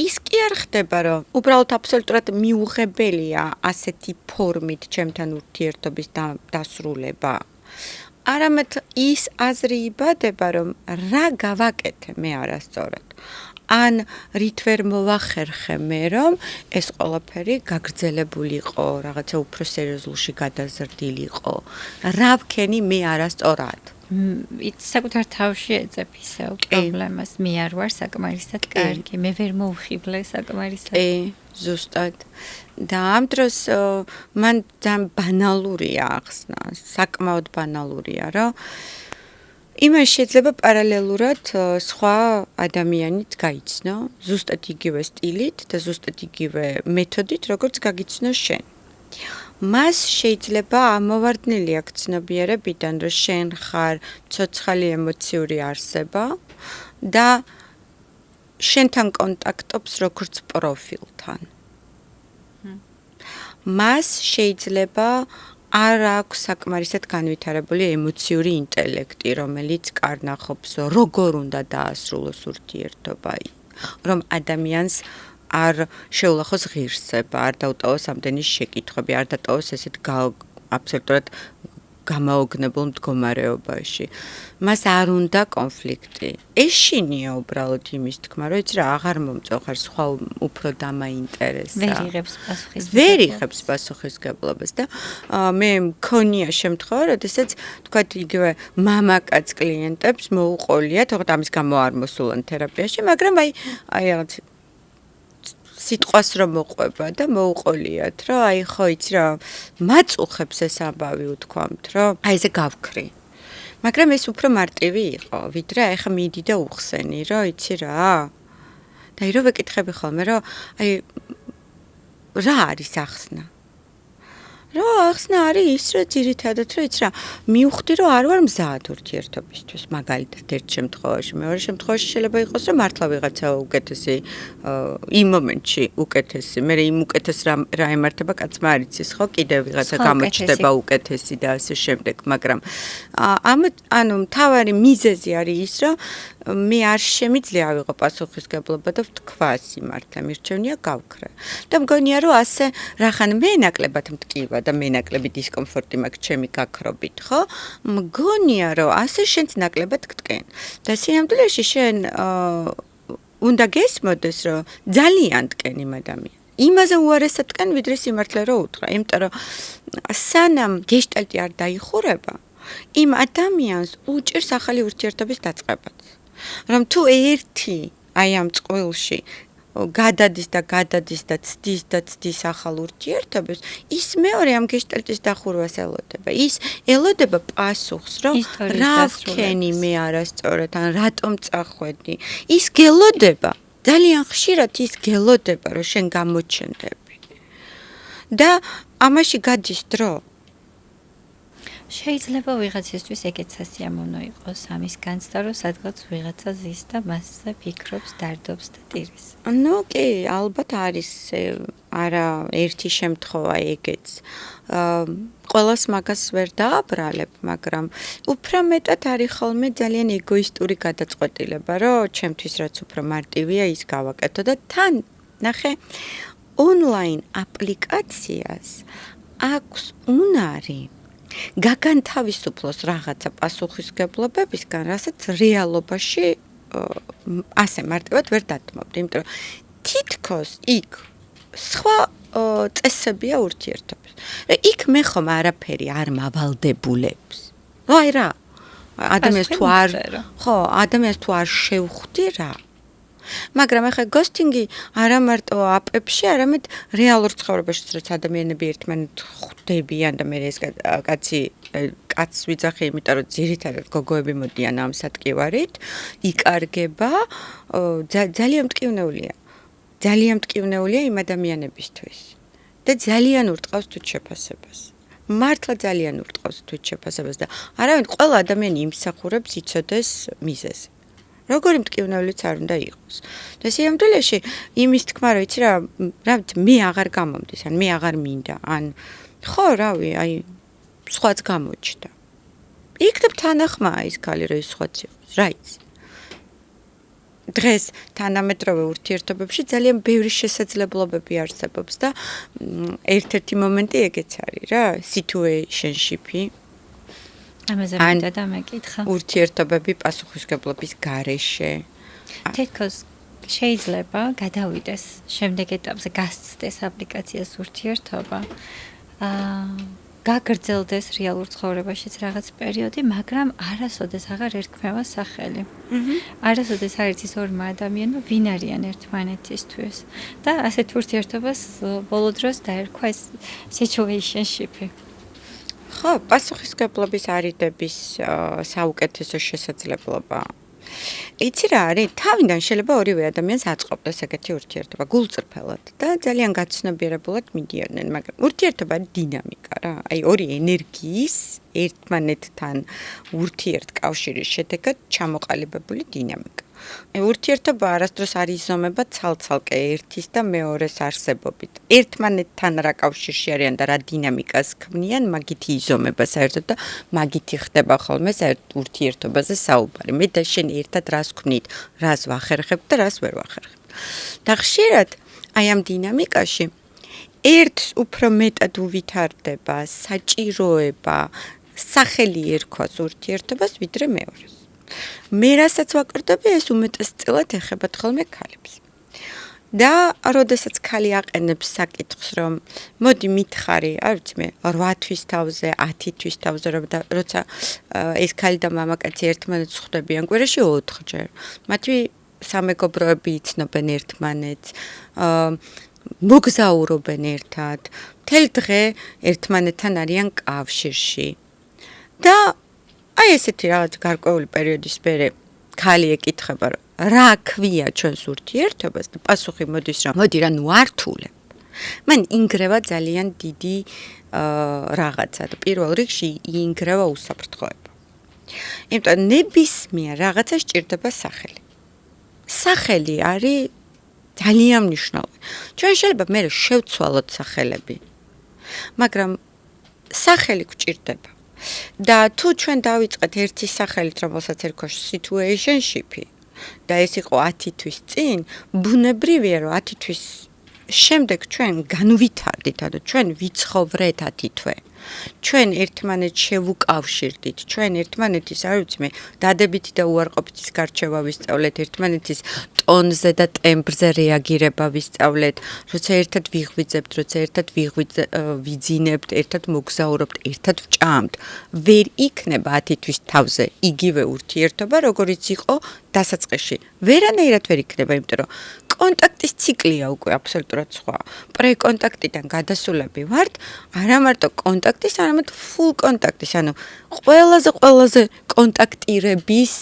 ის კი არ ხდება, რომ უბრალოდ აბსოლუტურად მიუღებელია ასეთი ფორმით ჩემთან ურთიერთობის დასრულება. არამედ ის აზრი იბადება, რომ რა გავაკეთე მე არასწორად. ან რით ვერ მოვახერხე მე, რომ ეს ყველაფერი გაგრძელებულიყო, რაღაცა უფრო სერიოზულში გადაზრდილიყო. რა ვქენი მე არასწორად. საკუთარ თავში ეძებ ისევ პრობლემას, მე არ ვარ საკმარისად კარგი, მე ვერ მოვხიბლე საკმარისად. ზუსტად. და ამ დროს მან ძალიან ბანალურია ახსნა, საკმაოდ ბანალურია, რომ იმას შეიძლება პარალელურად სხვა ადამიანიც გაიცნო, ზუსტად იგივე სტილით და ზუსტად იგივე მეთოდით, როგორც გაგიცნო შენ. მას შეიძლება ამოვარდნილი აქ ცნობიერებიდან, რომ შენ ხარ ცოცხალი ემოციური არსება და შენთან კონტაქტობს როგორც პროფილთან. მას შეიძლება არ აქვს საკმარისად განვითარებული ემოციური ინტელექტი, რომელიც კარნახობს, როგორ უნდა დაასრულოს ურთიერთობა, რომ ადამიანს არ შეულახოს ღირსება, არ დაუტოვოს ამდენი შეკითხვები, არ დატოვოს ესეთ აბსოლუტურად გამაოგნებულ მდგომარეობაში. მას არ უნდა კონფლიქტი. ეშინია უბრალოდ იმის თქმა, რომ იცი რა, აღარ მომწოხარ, სხვა უფრო დამაინტერესა. ვერ იღებს პასუხისგებლობას და მე მქონია შემთხვევა, როდესაც თქვათ იგივე მამაკაც კლიენტებს მოუყოლია, თქო ამის გამო არ მოსულან თერაპიაში, მაგრამ აი რაღაც სიტყვას რომ მოყვება და მოუყოლიათ, რომ აი ხო იცი რა, მაწუხებს ეს ამბავი უთქვამთ, რომ აი ესე გავქრი. მაგრამ ეს უფრო მარტივი იყო, ვიდრე აი ხა მიდი და უხსენი, რომ იცი რა. და აი რომ ვეკითხები ხოლმე, რომ აი რა არის ახსნა? რა ახსნა არის ის, რომ ძირითადად რომ იცი რა, მივხვდი რომ არ ვარ მზად ურთიერთობისთვის, მაგალითად ერთ შემთხვევაში, მეორე შემთხვევაში შეიძლება იყოს რომ მართლა ვიღაცა უკეთესი იმ მომენტში უკეთესი, მე იმ უკეთეს რა ემართება კაცმა არ იცის, ხო, კიდევ ვიღაცა გამოჩნდება უკეთესი და ასე შემდეგ, მაგრამ ანუ მთავარი მიზეზი არის ის, რომ მე არ შემიძლია ავიღო პასუხისგებლობა და ვთქვა სიმართლე, მირჩევნია გავქრე. და მგონია რომ ასე რახან მე ნაკლებად მტკივა და მე ნაკლები დისკომფორტი მაქვს ჩემი გაქრობით, ხო? მგონია რომ ასე შენც ნაკლებად გტკენ. და სინამდვილეში შენ უნდა გესმოდეს რომ ძალიან ტკენ იმ ადამიანს. იმაზე უარესად თქვენ, ვიდრე სიმართლე რო უთხრა, იმიტომ რომ სანამ გეშტალტი არ დაიხურება, იმ ადამიანს უჭირს ახალი ურთიერთობის დაწყებაც. რომ თუ ერთი აი ამ წყვილში გადადის და ცდის ახალ ურთიერთობას, ის მეორე ამ გეშტალტის დახურვას ელოდება. ის ელოდება პასუხს, რომ რა ვქენი მე არასწორად, ან რატომ წახვედი. ის გელოდება, ძალიან ხშირად ის გელოდება, რომ შენ გამოჩენდები. და ამაში გადის დრო. შეიძლება ვიღაცისთვის ეგეც სასიამოვნო იყოს ამის განცდა, რომ სადღაც ვიღაცა ზის და მასზე ფიქრობს, დარდობს და ტირეს. ნუ კი, ალბათ არის არა ერთი შემთხვევა ეგეც. ყველას მაგას ვერ დააბრალებ, მაგრამ უფრო მეტად არის ხოლმე ძალიან ეგოისტური გადაწყვეტილება, რომ ჩემთვის რაც უფრო მარტივია, ის გავაკეთო და თან ნახე ონლაინ აპლიკაციას აქვს უნარი გაგანთავისუფლოს რაღაცა პასუხისგებლობებისგან, რასაც რეალობაში ასე მარტივად ვერ დათმობთ, იმიტომ რომ თითქოს იქ სხვა წესებია ურთიერთობის. იქ მე ხომ არაფერი არ მავალდებულებს. აი რა, ადამიანს თუ არ შევხვდი რა. მაგრამ ახლა გოსტინგი არა მარტო აპებში, არამედ რეალურ ცხოვრებაშიც, რაც ადამიანები ერთმანეთ ხვდებიან და მე ეს კაცს ვიძახი, იმიტომ რომ ძირითადად გოგოები მოდიან ამ სატკივარით, იკარგება, ძალიან მტკივნეულია. ძალიან მტკივნეულია იმ ადამიანებისთვის. და ძალიან ურტყავს თვითშეფასებას. მართლა ძალიან ურტყავს თვითშეფასებას და არავინ ყველა ადამიანი იმსახურებს იცოდეს მიზეზი. როგორი მტკივნეულიც არ უნდა იყოს. და სიამოვნებაში იმის თქმა რა იცი რა მე აღარ გამომდის, ან მე აღარ მინდა, ან ხო, რავი, აი სხვაც გამოჩნდა. იქნებ თანახმაა ის ქალი რა ის სხვაც იყოს, რა იცი. დღეს თანამედროვე ურთიერთობებში ძალიან ბევრი შესაძლებლობები არსებობს და ერთ-ერთი მომენტი ეგეც არის რა, situationship-ი. ამაზე მინდა და მეკითხა. ურთიერთობები პასუხისგებლობის გარეშე. თითქოს შეიძლება გადავიდეს შემდეგ ეტაპზე, გასცდეს აპლიკაციას ურთიერთობა. გაგრძელდეს რეალურ ცხოვრებაშიც რაღაც პერიოდი, მაგრამ არასოდეს აღარ ერქმევა სახელი. არასოდეს არ იცის ორმა ადამიანმა ვინ არიან ერთმანეთისთვის და ასეთ ურთიერთობას ბოლო დროს დაერქვა ეს situationship-ი. ხო, პასუხისგებლობის არიდების საუკეთესო შესაძლებლობა. იცი რა არის, თავიდან შეიძლება ორივე ადამიანს აწყობდეს ეგეთი ურთიერთობა გულწრფელად და ძალიან გაცნობიერებულად მიდიოდნენ, მაგრამ ურთიერთობა დინამიკა რა. აი ორი ენერგიის ერთმანეთთან ურთიერთკავშირის შედეგად ჩამოყალიბებული დინამიკა. ურთიერთობა არასდროს არ იზომება ცალ-ცალკე ერთის და მეორეს არსებობით. ერთმანეთთან რა კავშირში არიან და რა დინამიკას ქმნიან, მაგით იზომება საერთოდ და მაგით ხდება ხოლმე საერთოდ ურთიერთობაზე საუბარი. მე და შენ ერთად რას ქმნით, რას ვახერხებთ და რას ვერ ვახერხებთ. და ხშირად აი ამ დინამიკაში ერთს უფრო მეტად უვითარდება საჭიროება სახელი ერქვას ურთიერთობას, ვიდრე მეორეს. მე რასაც ვაკრდები, ეს უმეტესწილად ეხებათ ხოლმე ქალებს. და როდესაც ქალი აყენებს საკითხს, რომ მოდი მითხარი, არ ვიცი მე, 8 თვის თავზე, 10 თვის თავზე, როცა ეს ქალი და მამაკაცი ერთმანეთს ხვდებიან კვირაში 4 ჯერ. მათი სამეგობროები იცნობენ ერთმანეთს, მოგზაურობენ ერთად, მთელი დღე ერთმანეთთან არიან კავშირში. და აი ესეთი რაღაც გარკვეული პერიოდის მერე ქალი ეკითხება, რა ქვია ჩვენს ურთიერთობას და პასუხი მოდის, რომ მოდი რა ნუ ართულებ. მან ინგრევა ძალიან დიდი რაღაცა და პირველ რიგში ინგრევა უსაფრთხოება. იმიტომ ნებისმიერ რაღაცას სჭირდება სახელი. სახელი არის ძალიან მნიშვნელოვანი. ჩვენ შეიძლება მე შევცვალოთ სახელები, მაგრამ სახელი გვჭირდება. და თუ ჩვენ დავიწყეთ ერთი სახელით, რომელსაც ერქვა situationship-ი და ეს იყო 10 თვის წინ, ბუნებრივია რომ 10 თვის შემდეგ ჩვენ განვითარდით, ანუ ჩვენ ვიცხოვრეთ 10 თვე. ჩვენ ერთმანეთს შევუკავშირდით, ჩვენ ერთმანეთის, არ ვიცი მე, დადებითი და უარყოფითის გარჩევა ვისწავლეთ, ერთმანეთის ტონზე და ტემბრზე რეაგირება ვისწავლეთ, როცა ერთად ვიღვიძებთ, როცა ერთად ვიძინებთ, ერთად მოგზაურობთ, ერთად ვჭამთ, ვერ იქნება 10 თვის თავზე იგივე ურთიერთობა, როგორიც იყო დასაწყისში. ვერანაირად ვერ იქნება, იმიტომ რომ კონტაქტის ციკლია უკვე აბსოლუტურად სხვა. პრეკონტაქტიდან გადასულები ვართ, არა მარტო კონტაქტის, არამედ full კონტაქტის, ანუ ყველაზე კონტაქტირების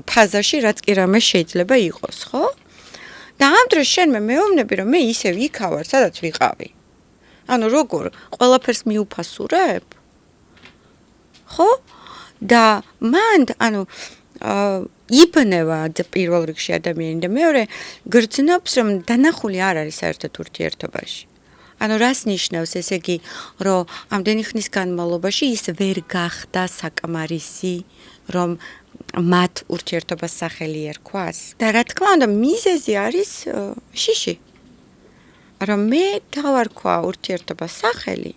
ფაზაში, რაც კი რამე შეიძლება იყოს, ხო? და ამ დროს შენ მეუბნები, რომ მე ისევ იქა ვარ, სადაც ვიყავი. ანუ როგორ ყველაფერს მიუფასურებ? ხო? და მან, ანუ იბნევა პირველ რიგში ადამიანი და მეორე გრძნობს, რომ დანახული არ არის საერთოდ ურთიერთობაში. ანუ რას ნიშნავს ესე იგი, რომ ამდენი ხნის განმავლობაში ის ვერ გახდა საკმარისი, რომ მათ ურთიერთობას სახელი ერქვას. და რა თქმა უნდა, მიზეზი არის შიში. რომ მე დავარქვა ურთიერთობას სახელი,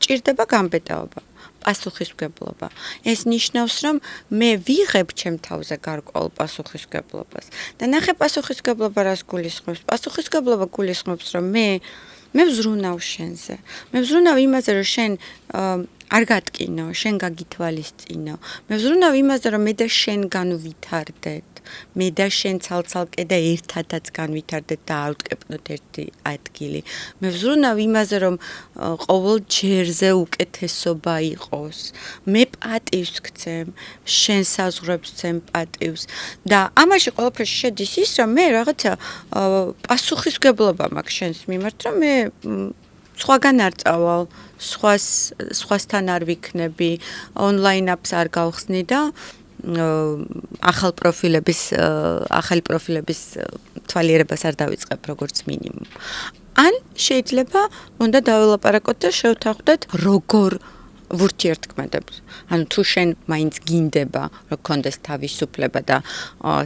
ჭირდება გამბედაობა. პასუხისმგებლობა. ეს ნიშნავს, რომ მე ვიღებ ჩემ თავზე გარკვეულ პასუხისმგებლობას. და ნახე პასუხისმგებლობა რას გულისხმობს? პასუხისმგებლობა გულისხმობს, რომ მე ვზრუნავ შენზე. მე ვზრუნავ იმაზე, რომ შენ არ გატკინო, შენ გაგითვალისწინო. მე ვზრუნავ იმაზე, რომ მე და შენ განვითარდეთ. მე და შენ ცალ-ცალკე და ერთადაც განვითარდეთ და ავტკეპნოთ ერთი ადგილი. მე ვზრუნავ იმაზე, რომ ყოველ ჯერზე უკეთესობა იყოს. მე პატივს გცემ, შენ საზღვრებს ვცემ პატივს და ამაში ყველაფერში შედის ის, რომ მე რაღაცა პასუხისმგებლობა მაქვს შენს მიმართ, რომ მე სხვაგან არ წავალ, სხვასთან არ ვიქნები, ონლაინ აპს არ გავხსნი და ახალი პროფილების თვალიერებას არ დავიწყებ როგორც მინიმუმ. ან შეიძლება უნდა დაველაპარაკოთ და შევთანხმდეთ როგორ ვურთიერთქმედებთ. ანუ თუ შენ მაინც გინდება, რომ გქონდეს თავისუფლება და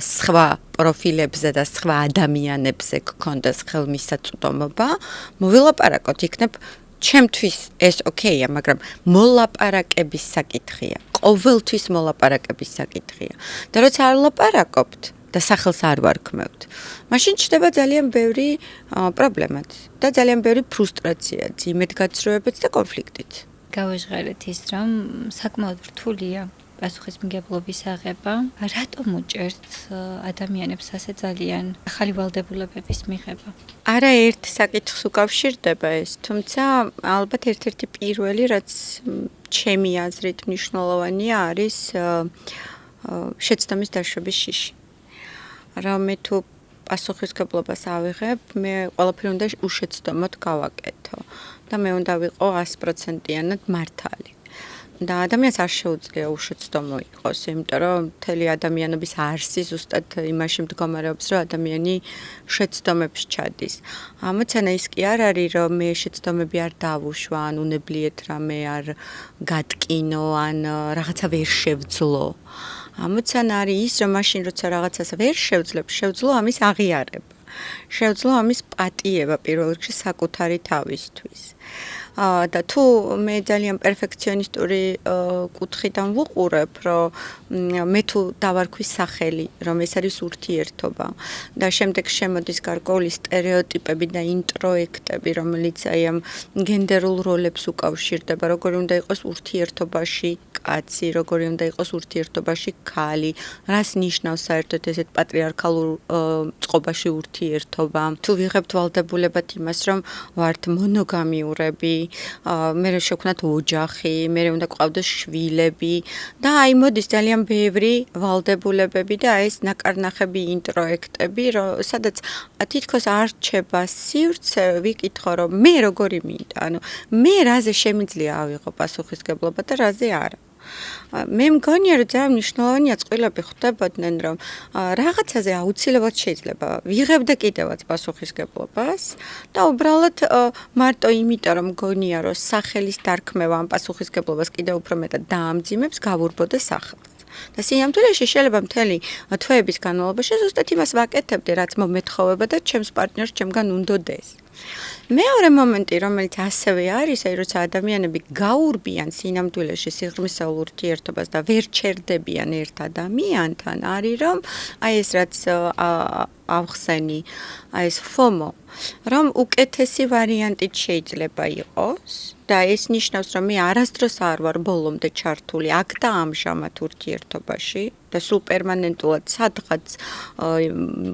სხვა პროფილებზე და სხვა ადამიანებზე გქონდეს ხელმისაწვდომობა, მოველაპარაკოთ, იქნებ ჩემთვის ეს ოკეია, მაგრამ მოლაპარაკების საკითხია. ყოველთვის მოლაპარაკების საკითხია. და როცა არ ლაპარაკობთ და სახელს არ ვარქმევთ, მაშინ ჩნდება ძალიან ბევრი პრობლემაც და ძალიან ბევრი ფრუსტრაციაც, იმედგაცრუებაც და კონფლიქტიც. გავაჟღერეთ ის, რომ საკმაოდ რთულია პასუხისმგებლობის აღება. რატომ უჭერთ ადამიანებს ასე ძალიან ახალი ვალდებულებების მიღება? არაერთ საკითხს უკავშირდება ეს, თუმცა ალბათ ერთ-ერთი პირველი, რაც ჩემი აზრით მნიშვნელოვანია, არის შეცდომის დაშვების შიში. რომ მე თუ პასუხისმგებლობას ავიღებ, მე ყველაფერი უნდა უშეცდომოდ გავაკეთო და მე უნდა ვიყო 100%-იანად მართალი. და ადამიანს არ შეუძლია უშეცდომო იყოს, იმიტომ რომ მთელი ადამიანობის არსი ზუსტად იმაში მდგომარეობს, რომ ადამიანი შეცდომებს ჩადის. ამოცანა ის კი არ არის, რომ მე შეცდომები არ დავუშვა, ან უნებლიეთ რამე არ გატკინო, ან რაღაცა ვერ შევძლო. ამოცანა არის ის, რომ მაშინ როცა რაღაცას ვერ შევძლო ამის აღიარება. შევძლო ამის პატიება პირველ რიგში საკუთარი თავისთვის. და თუ მე ძალიან პერფექციონისტური კუთხიდან ვუყურებ, რომ მე თუ დავარქვის სახელი, რომ ეს არის ურთიერთობა და შემდეგ შემოდის გარკვეული სტერეოტიპები და ინტროექტები, რომელიც აი ამ გენდერულ როლებს უკავშირდება, როგორი უნდა იყოს ურთიერთობაში კაცი, როგორი უნდა იყოს ურთიერთობაში ქალი, რას ნიშნავს საერთოდ ესეთ პატრიარქალურ წყობაში ურთიერთობა. თუ ვიღებთ ვალდებულებად იმას, რომ ვართ მონოგამიურები, მე შექმნათ ოჯახი, მე უნდა გყავდეს შვილები და აი მოდის ძალიან ბევრი ვალდებულებები და ეს ნაკარნახები ინტროექტები, სადაც თითქოს არ რჩება სივრცე, ვიკითხო რომ მე როგორი მინდა, ანუ მე რაზე შემიძლია ავიღო პასუხისმგებლობა და რაზე არა. მე მგონია რომ ძალიან მნიშვნელოვანია წყვილები ხვდებოდნენ რომ რაღაცაზე აუცილებლად შეიძლება ვიღებდე კიდევაც პასუხისმგებლობას და უბრალოდ მარტო იმიტომ რომ მგონია რომ სახელის დარქმევა ამ პასუხისმგებლობას კიდევ უფრო მეტად დაამძიმებს გავურბოდე სახელს. და სიამთვილეში შეიძლება მთელი თვეების განმავლობაში ზუსტად იმას ვაკეთებდი, რაც მომეთხოვება და ჩემს პარტნიორს ჩემგან უნდოდეს. მეორე მომენტი, რომელიც ასევე არის, როცა ადამიანები გაურბიან სინამდვილეში სიღრმისეულ ურთიერთობას და ვერ ჩერდებიან ერთ ადამიანთან, არის რომ ეს რაც ავხსენი, ეს FOMO, რომ უკეთესი ვარიანტით შეიძლება იყოს და ეს ნიშნავს, რომ მე არასდროს არ ვარ ბოლომდე ჩართული აქ და ამჟამად ურთიერთობაში და სულ პერმანენტულად სადღაც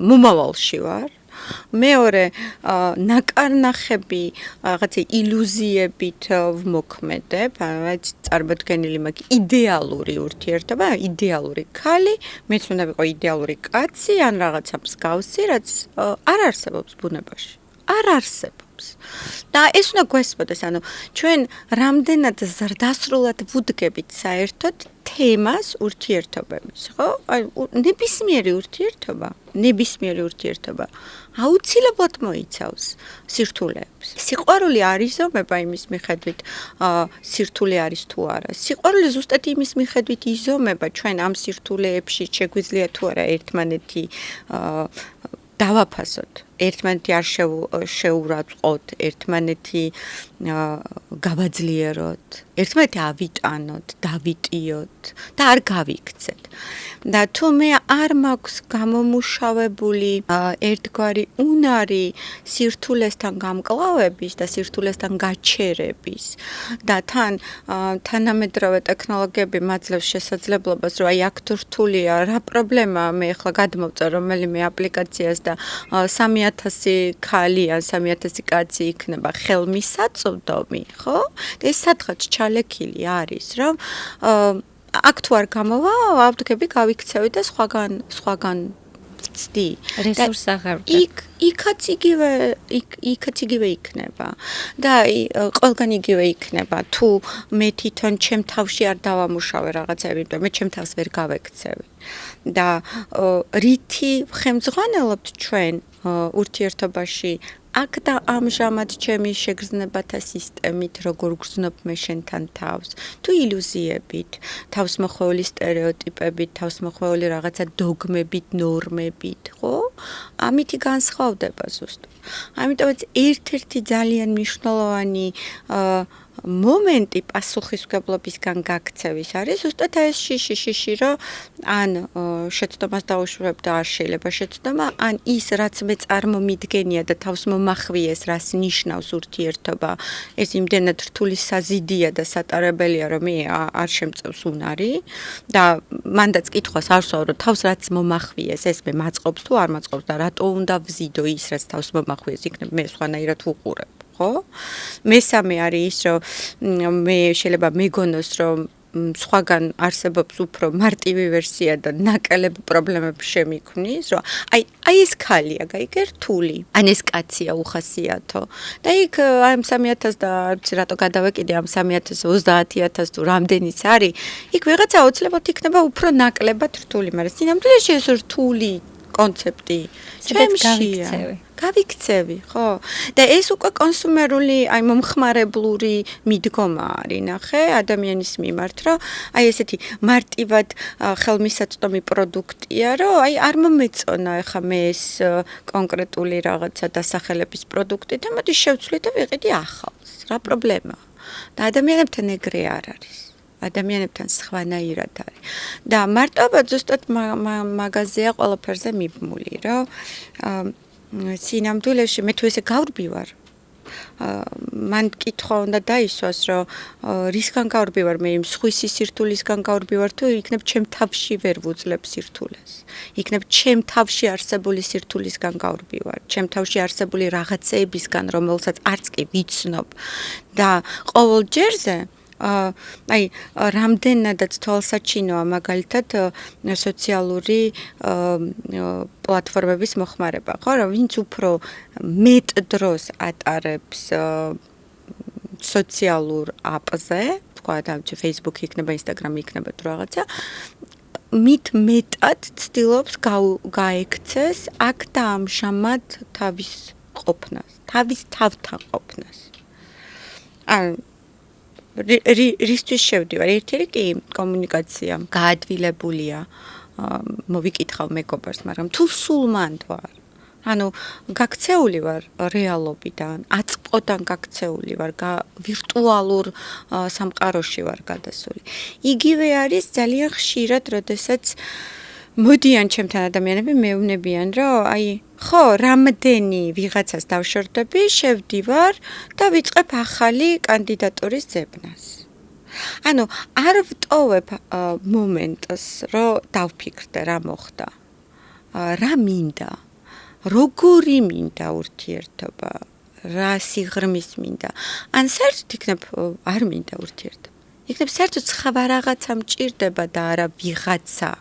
მომავალში ვარ. მეორე ნაკარნახები რაღაცა ილუზიებით ვმოქმედებ, რაც წარმოდგენილი მაქვს იდეალური ურთიერთობა, იდეალური ქალი, მეც უნდა ვიყო იდეალური კაცი ან რაღაცა მსგავსი, რაც არ არსებობს ბუნებაში. არ არსებობს. და ეს უნდა გვესწროს, ანუ ჩვენ რამდენად ზრდასრულად ვუდგებით საერთოდ თემას ურთიერთობების, ხო? აი ნებისმიერი ურთიერთობა აუცილებლად მოიცავს სირთულეებს. სიყვარული არ იზომება იმის მიხედვით, სირთულე არის თუ არა. სიყვარული ზუსტად იმის მიხედვით იზომება, ჩვენ ამ სირთულეებში შეგვიძლია თუ არა ერთმანეთი დავაფასოთ. ერთმანეთი არ შეურაცხყოთ, ერთმანეთი გავაძლიეროთ, ერთმანეთი ავიტანოთ, დავიტიოთ და არ გავიქცეთ. და თუ მე არ მაქვს გამომუშავებული ერთგვარი უნარი სირთულესთან გამკლავების და სირთულესთან გაჩერების და თანამედროვე ტექნოლოგიები მაძლევს შესაძლებლობას, რომ აი აქ თუ რთულია, რა პრობლემაა, მე ახლა გადმოვწერ რომელიმე აპლიკაციას და 3000 ქალი ან 3000 კაცი იქნება ხელმისაწვდომი, ხო? ეს სადღაც ჩალექილი არის, რომ აქ თუ არ გამოვა, ავდგები, გავიქცევი და სხვაგან ვწდი. რესურს აღარ იქაც იგივე იქნება. და ყველგან იგივე იქნება. თუ მე თვითონ ჩემ თავში არ დავამუშავე რაღაცები, იმიტომ მე ჩემ თავს ვერ გავექცევი. და რითი ხემძღვანელობთ ჩვენ ურთიერთობაში აქ და ამჟამად ჩემი შეგრძნებათა სისტემით, როგორ გრძნობ მე შენთან თავს, თუ ილუზიებით, თავსმოხვეული სტერეოტიპებით, თავსმოხვეული რაღაცა დოგმებით, ნორმებით, ხო? ამითი განსხვავდება ზუსტად. ამიტომაც ერთ-ერთი ძალიან მნიშვნელოვანი მომენტი პასუხისმგებლობისგან გაქცევის არის ზუსტად ეს შიში, რომ ან შეცდომას დაუშვებ და არ შეიძლება შეცდომა, ან ის რაც მე წარმომიდგენია და თავს მომახვიეს, რას ნიშნავს ურთიერთობა, ეს იმდენად რთული საზიდია და სატარებელია, რომ მე არ შემწევს უნარი და მანდაც კითხვას არ ვსვავ, რომ თავს რაც მომახვიეს, ეს მე მაწყობს თუ არ მაწყობს და რატო უნდა ვზიდო ის, რაც თავს მომახვიეს, იქნებ მე სხვანაირად ვუყურებ. ხო? მესამე არის ის, რომ მე შეიძლება მეგონოს, რომ სხვაგან არსებობს უფრო მარტივი ვერსია და ნაკლებად პრობლემები შემიქმნის, რომ აი ეს ქალია, გაიგე რთული. ან ეს კაცია უხასიათო. და იქ ამ 3000 და არ ვიცი რატო გადავეკიდე ამ 3000 30000 თუ რამდენიც არის, იქ ვიღაცა აუცილებლად იქნება უფრო ნაკლებად რთული, მაგრამ სინამდვილეში ეს რთული კონცეფტი ჩემშია. გავიქცევი, ხო? და ეს უკვე კონსუმერული, აი მომხმარებლური მიდგომა არის, ნახე, ადამიანის მიმართ, რომ აი ესეთი მარტივად ხელმისაწვდომი პროდუქტია, რომ აი არ მომეწონა ახლა მე ეს კონკრეტული რაღაცა დასახელების პროდუქტი და მოდი შევცვლი და ვიყიდი ახალს. რა პრობლემაა? და ადამიანებთან ეგრე არ არის. ადამიანებთან სხვანაირად არის. და მარტოობა ზუსტად მაგაზია ყველაფერზე მიბმული, რომ სინამდვილეში მე თუ ესე გავრბივარ, მან კითხვა უნდა დაისვას, რომ რისგან გავრბივარ, მე იმ სხვისი სირთულისგან გავრბივარ, თუ იქნებ ჩემ თავში ვერ ვუძლებ სირთულეს. იქნებ ჩემ თავში არსებული სირთულისგან გავრბივარ, ჩემ თავში არსებული რაღაცეებისგან, რომელსაც არც კი ვიცნობ და ყოველ ჯერზე აი რამდენადაც თვალსაჩინოა მაგალითად სოციალური პლატფორმების მოხმარება, ხო, რომ ვინც უფრო მეტ დროს ატარებს სოციალურ აპზე, თქვა და Facebook იქნება, Instagram იქნება თუ რაღაცა, მით მეტად ცდილობს გაექცეს აქ და ამჟამად თავის ყოფნას, თავის თავთან ყოფნას. რისთვის შევდივარ? ერთ-ერთი კი კომუნიკაცია გაადვილებულია, მოვიკითხავ მეგობარს, მაგრამ თუ სულ მანდ ვარ, ანუ გაქცეული ვარ რეალობიდან, აწყვოდან გაქცეული ვარ, ვირტუალურ სამყაროში ვარ გადასული. იგივე არის ძალიან ხშირად, როდესაც მოდიან ჩემთან ადამიანები, მეუბნებიან, რომ ხო, რამდენი ვიღაცას დავშორდები, შევდივარ და ვიწყებ ახალი კანდიდატურის ძებნას. ანუ არ ვტოვებ მომენტს, რომ დავფიქრდე რა მოხდა. რა მინდა? როგორი მინდა ურთიერთობა? რა სიღრმის მინდა? ან საერთოდ იქნებ არ მინდა ურთიერთობა. იქნებ საერთოდ სხვა რაღაცა მჭირდება და არა ვიღაცა.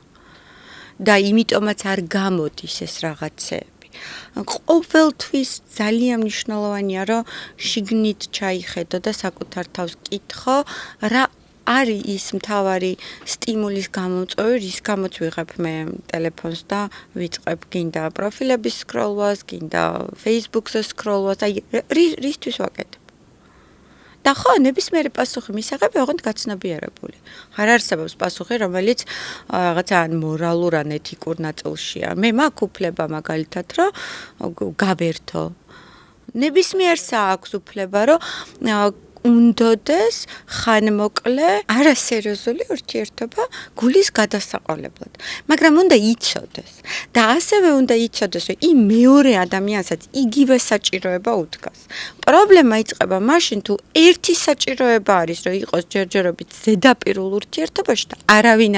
და იმიტომაც არ გამოდის ეს რაღაცები. ყოველთვის ძალიან მნიშვნელოვანია, რომ შიგნით ჩაიხედო და საკუთარ თავს კითხო, რა არის ის მთავარი სტიმულის გამომწვევი, რის გამოც ვიღებ მე ტელეფონს და ვიწყებ გინდა პროფილების სკროლვას, გინდა Facebook-ზე სკროლვას, რისთვის ვაკეთებ. და ხო, ნებისმიერი პასუხი მისაღები ოღონდ გაცნობიერებული. არ არსებობს პასუხი, რომელიც რაღაცა ან მორალურ, ან ეთიკურ ნაწილშია. მე მაქვს უფლება მაგალითად, რომ გავერთო. ნებისმიერს აქვს უფლება, რომ უნდოდეს ხანმოკლე არასერიოზული ურთიერთობა გულის გადასაყოლებლად. მაგრამ უნდა იცოდეს. და ასევე უნდა იცოდეს, რომ იმ მეორე ადამიანსაც იგივე საჭიროება უდგას. პრობლემა იწყება მაშინ, თუ ერთი საჭიროება არის, რომ იყოს ჯერჯერობით ზედაპირულ ურთიერთობაში და არავინ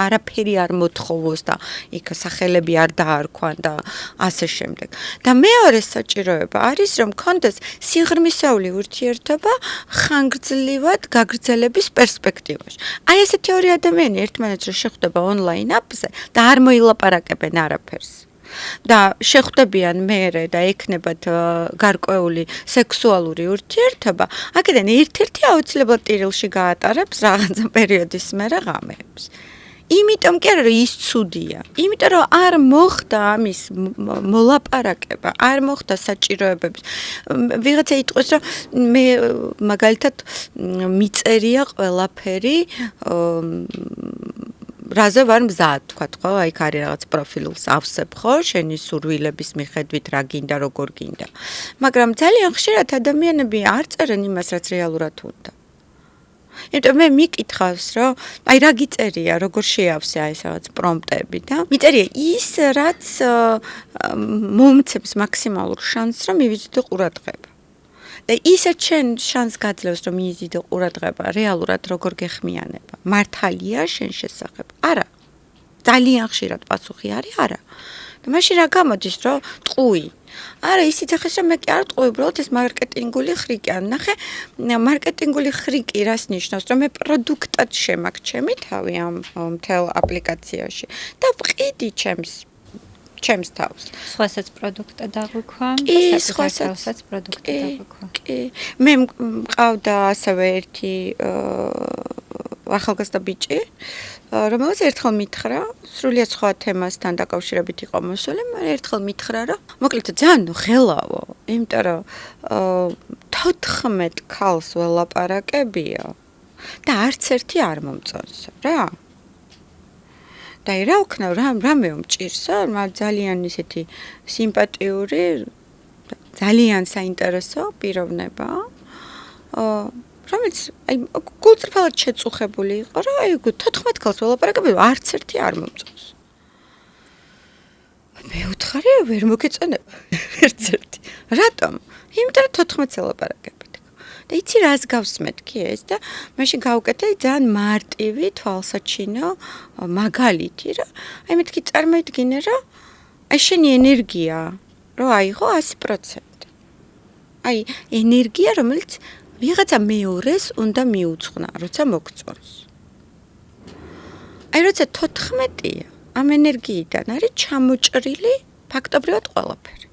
არაფერი არ მოთხოვოს და იქ სახელები არ დაარქვან და ასე შემდეგ. და მეორე საჭიროება არის, რომ კონდეს სიღრმისეული ურთიერთობა ხანგრძლივად გაგრძელების პერსპექტივაში. აი ესეთი ორი ადამიანი ერთმანეთს რო შეხვდება ონლაინ აპზე და არ მოილაპარაკებენ არაფერს. და შეხვდებიან მერე და ექნებათ გარკვეული სექსუალური ურთიერთობა, აქედან ერთ-ერთი აუცილებლად ტირილში გაატარებს რაღაცა პერიოდის მერე ღამეებს. იმიტომ კი არა, რომ ის ცუდია. იმიტომ რომ არ მოხდა ამის მოლაპარაკება, არ მოხდა საჭიროებების. ვიღაცა იტყვის, რომ მე მაგალითად მიწერია ყველაფერი რაზე ვარ მზად, თქვათ, ხო, აი ხარი რაღაც პროფილს ავსებ, ხო, შენი სურვილების მიხედვით რა გინდა, როგორ გინდა. მაგრამ ძალიან ხშირად ადამიანები არ წერენ იმას, რაც რეალურად უნდა. იმიტომ მე მიკითხავს, რომ აი რა გიწერია, როგორ შეავსე აი ეს რაღაც პრომპტები და მიწერია ის, რაც მომცემს მაქსიმალურ შანსს, რომ მივიძიდო ყურადღება. და ისე შენ შანსს გაძლევს, რომ მივიძიდო ყურადღება, რეალურად როგორ გეხმიანება. მართალია შენ შესახებ? არა. ძალიან ხშირად პასუხი არის არა. და მაშინ რა გამოდის, რომ ტყუი. არა, ისიც ახეს რომ მე კი არ ტყუი, უბრალოდ ეს მარკეტინგული ხრიკი. ან ნახე, მარკეტინგული ხრიკი რას ნიშნავს, რომ მე პროდუქტად შემაქვს ჩემი თავი ამ მთელ აპლიკაციაში და ვყიდი ჩემს თავს. სხვასაც პროდუქტად აღვიქვა, სხვასაც პროდუქტად აღვიქვა. კი. მე მყავდა ასევე ერთი ახალგაზრდა ბიჭი, რომელიც ერთხელ მითხრა, სრულიად სხვა თემასთან დაკავშირებით იყო მოსული, მაგრამ ერთხელ მითხრა, რომ მოკლედ ძალიან ღელავო, იმიტომ რომ 14 ქალს ველაპარაკებია და არც ერთი არ მომწონსო, რა. და რა ვქნა, რამე უმჭირსო, ძალიან ისეთი სიმპათიური, ძალიან საინტერესო პიროვნება. რომელიც აი გულწრფელად შეწუხებული იყო, რომ აი 14 ქალს ველაპარაკებია, არც ერთი არ მომწონს. მე უთხარი, ვერ მოგეწონება არც ერთი. რატომ? იმიტომ რომ 14-ს ველაპარაკებით. და იცი რას გავს მეთქი ეს და მაშინ გავუკეთე ძალიან მარტივი თვალსაჩინო მაგალითი, რომ აი მეთქი წარმოიდგინე, რომ აი შენი ენერგია, რომ აიღო 100%. აი ენერგია, რომელიც ვიღაცა მეორეს უნდა მიუძღვნა, როცა მოგწონს. აი როცა 14-ია, ამ ენერგიიდან არის ჩამოჭრილი ფაქტობრივად ყველაფერი.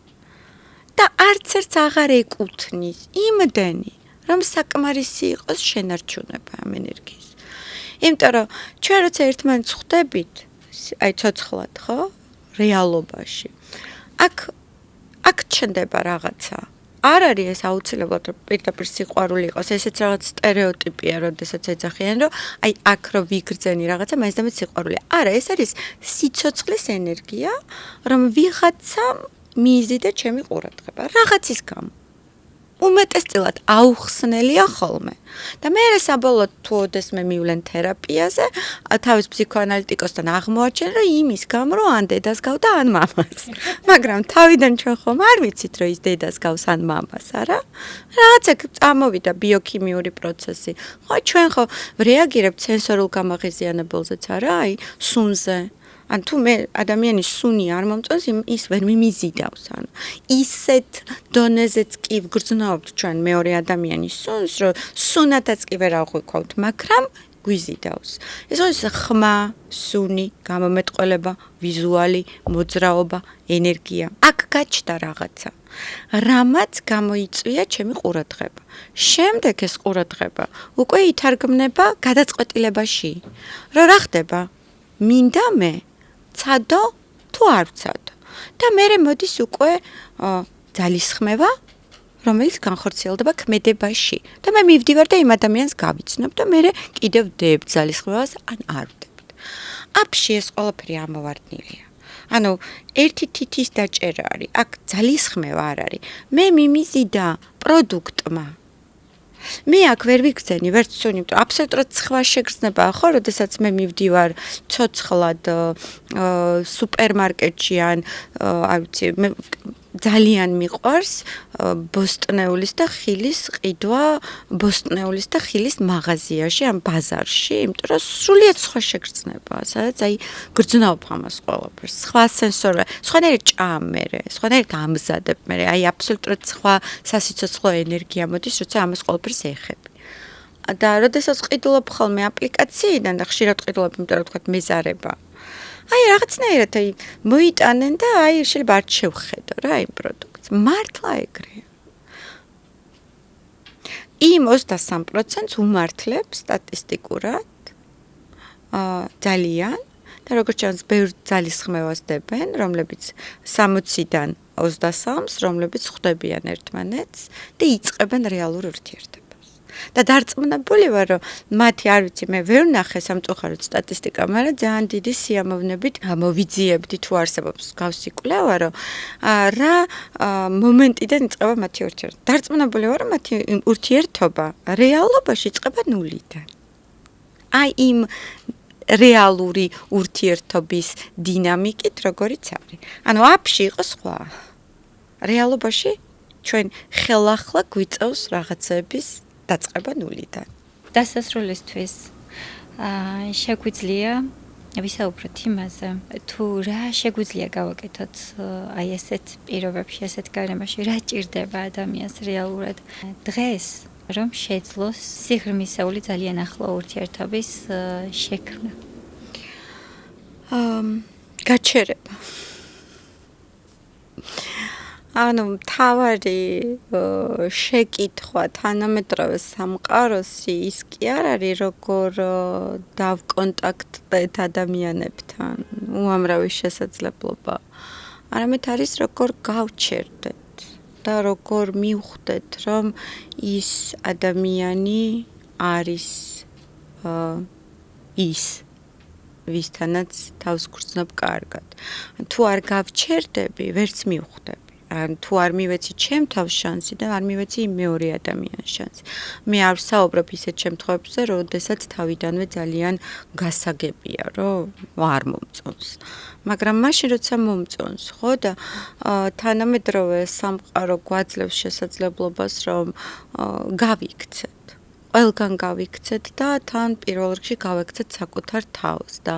და არც ერთს აღარ ეკუთვნის იმდენი, რომ საკმარისი იყოს შენარჩუნება ამ ენერგიის. იმიტომ რომ ჩვენ როცა ერთმანეთს ხვდებით, აი ცოცხლად, ხო, რეალობაში. აქ ჩნდება რაღაცა. არ არის ეს აუცილებლად რომ პირდაპირ სიყვარული იყოს, ესეც რაღაც სტერეოტიპია, როდესაც ეძახიან, რომ აი აქ რო ვიგრძენი რაღაცა, მაინც და მეც სიყვარულია. არა, ეს არის სიცოცხლის ენერგია, რომ ვიღაცა მიიზიდა ჩემი ყურადღება რაღაცის გამო. უმეტესწილად აუხსნელია ხოლმე. და მე საბოლოოდ თუ ოდესმე მივლენ თერაპიაზე, თავის ფსიქოანალიტიკოსთან აღმოაჩენ, რომ იმის გამო რომ ან დედას გავდა, ან მამას. მაგრამ თავიდან ჩვენ ხომ არ ვიცით, რომ ის დედას გავს ან მამას, არა? რაღაც ეგ წამოვიდა ბიოქიმიური პროცესი. ხო, ჩვენ ხო რეაგირებთ სენსორულ გამაღიზიანებელზეც, არა? აი, სუნზე. ან თუ მე ადამიანის სუნი არ მომწონს, ის ვერ მიმიზიდავს, ანუ ისეთ დონეზეც კი ვგრძნობთ ჩვენ მეორე ადამიანის სუნს, რომ სუნათაც კი ვერ აღვიქვავთ, მაგრამ გვიზიდავს. ეს არის ხმა, სუნი, გამომეტყველება, ვიზუალი, მოძრაობა, ენერგია. აქ გაჩნდა რაღაცა. რამაც გამოიწვია ჩემი ყურადღება. შემდეგ ეს ყურადღება უკვე ითარგმნება გადაწყვეტილებაში. რომ რა ხდება? მინდა მე ცადო თუ არ ვცადო. და მე მოდის უკვე ძალისხმევა, რომელიც განხორციელდება ქმედებაში. და მე მივდივარ და იმ ადამიანს გავიცნობ და მე კიდევ ვდებ ძალისხმევას ან არ ვდებ. აფში ეს ყველაფერი ამოვარდნილია. ანუ ერთი თითის დაჭერა არის. აქ ძალისხმევა არ არის. მე მიმიზიდა პროდუქტმა. მე აქ ვერ ვიგრძენი, ვერც სუნი, აბსოლუტურად სხვა შეგრძნებაა, ხო, როდესაც მე მივდივარ ცოცხლად სუპერმარკეტში ან არ ვიცი, მე ძალიან მიყვარს ბოსტნეულის და ხილის ყიდვა ბოსტნეულის და ხილის მაღაზიაში ან ბაზარში, იმიტომ რომ სრულიად სხვა შეგრძნებაა, სადაც აი გრძნობ ამას ყველაფერს. სხვა სენსორი, სხვანაირი ჭამ მე, სხვანაირად ამზადებ მე, აი აბსოლუტურად სხვა სასიცოცხლო ენერგია მოდის, როცა ამას ყველაფერს ეხები. და როდესაც ყიდულობ ხოლმე აპლიკაციიდან და ხშირად ყიდულობ, იმიტომ რომ თქვა მეზარება. აი რაღაცნაირად აი მოიტანენ და აი შეიძლება არ შევხედო რა იმ პროდუქტს. მართლა ეგრეა. იმ 23%-ს უმართლებს სტატისტიკურად ძალიან და როგორც ჩანს, ბევრ ძალისხმევას დებენ, რომლებიც 60-დან 23-ს, რომლებიც ხვდებიან ერთმანეთს და იწყებენ რეალურ ურთიერთობას. და დარწმუნებული ვარ, რომ მათი არ ვიცი, მე ვერ ნახე სამწუხაროდ სტატისტიკა, მაგრამ ძალიან დიდი სიამოვნებით მოვიძიებდი თუ არსებობს გავსი კვლევა, რომ რა მომენტიდან იწყება მათი ურთიერთობა. დარწმუნებული ვარ, რომ მათი ურთიერთობა რეალობაში იწყება ნულიდან. აი იმ რეალური ურთიერთობის დინამიკით, როგორიც არის. ანუ აფში იყო სხვა. რეალობაში ჩვენ ხელახლა გვიწევს რაღაცების დაწყება ნულიდან. დასასრულისთვის შეგვიძლია ვისაუბროთ იმაზე, თუ რა შეგვიძლია გავაკეთოთ აი ესეთ პირობებში, ესეთ გარემოში, რა ჭირდება ადამიანს რეალურად დღეს, რომ შეძლოს სიღრმისეული ძალიან ახლო ურთიერთობის შექმნა. გაჩერება. ანუ თავარი შეკითხვა თანამედროვე სამყაროსი ის კი არ არის, როგორ დავკონტაქტდეთ ადამიანებთან, უამრავი შესაძლებლობა. არამედ არის, როგორ გავჩერდეთ და როგორ მივხვდეთ, რომ ის ადამიანი არის ის ვისთანაც თავს გრძნობ კარგად. თუ არ გავჩერდები, ვერც მივხვდები. თუ არ მივეცი ჩემ თავს შანსი და არ მივეცი იმ მეორე ადამიანს შანსი. მე არ ვსაუბრობ ისეთ შემთხვევებზე, როდესაც თავიდანვე ძალიან გასაგებია, რომ არ მომწონს. მაგრამ მაშინ როცა მომწონს, ხო და თანამედროვე სამყარო გვაძლევს შესაძლებლობას, რომ გავიქცეთ. ყველგან გავიქცეთ და თან პირველ რიგში გავექცეთ საკუთარ თავს და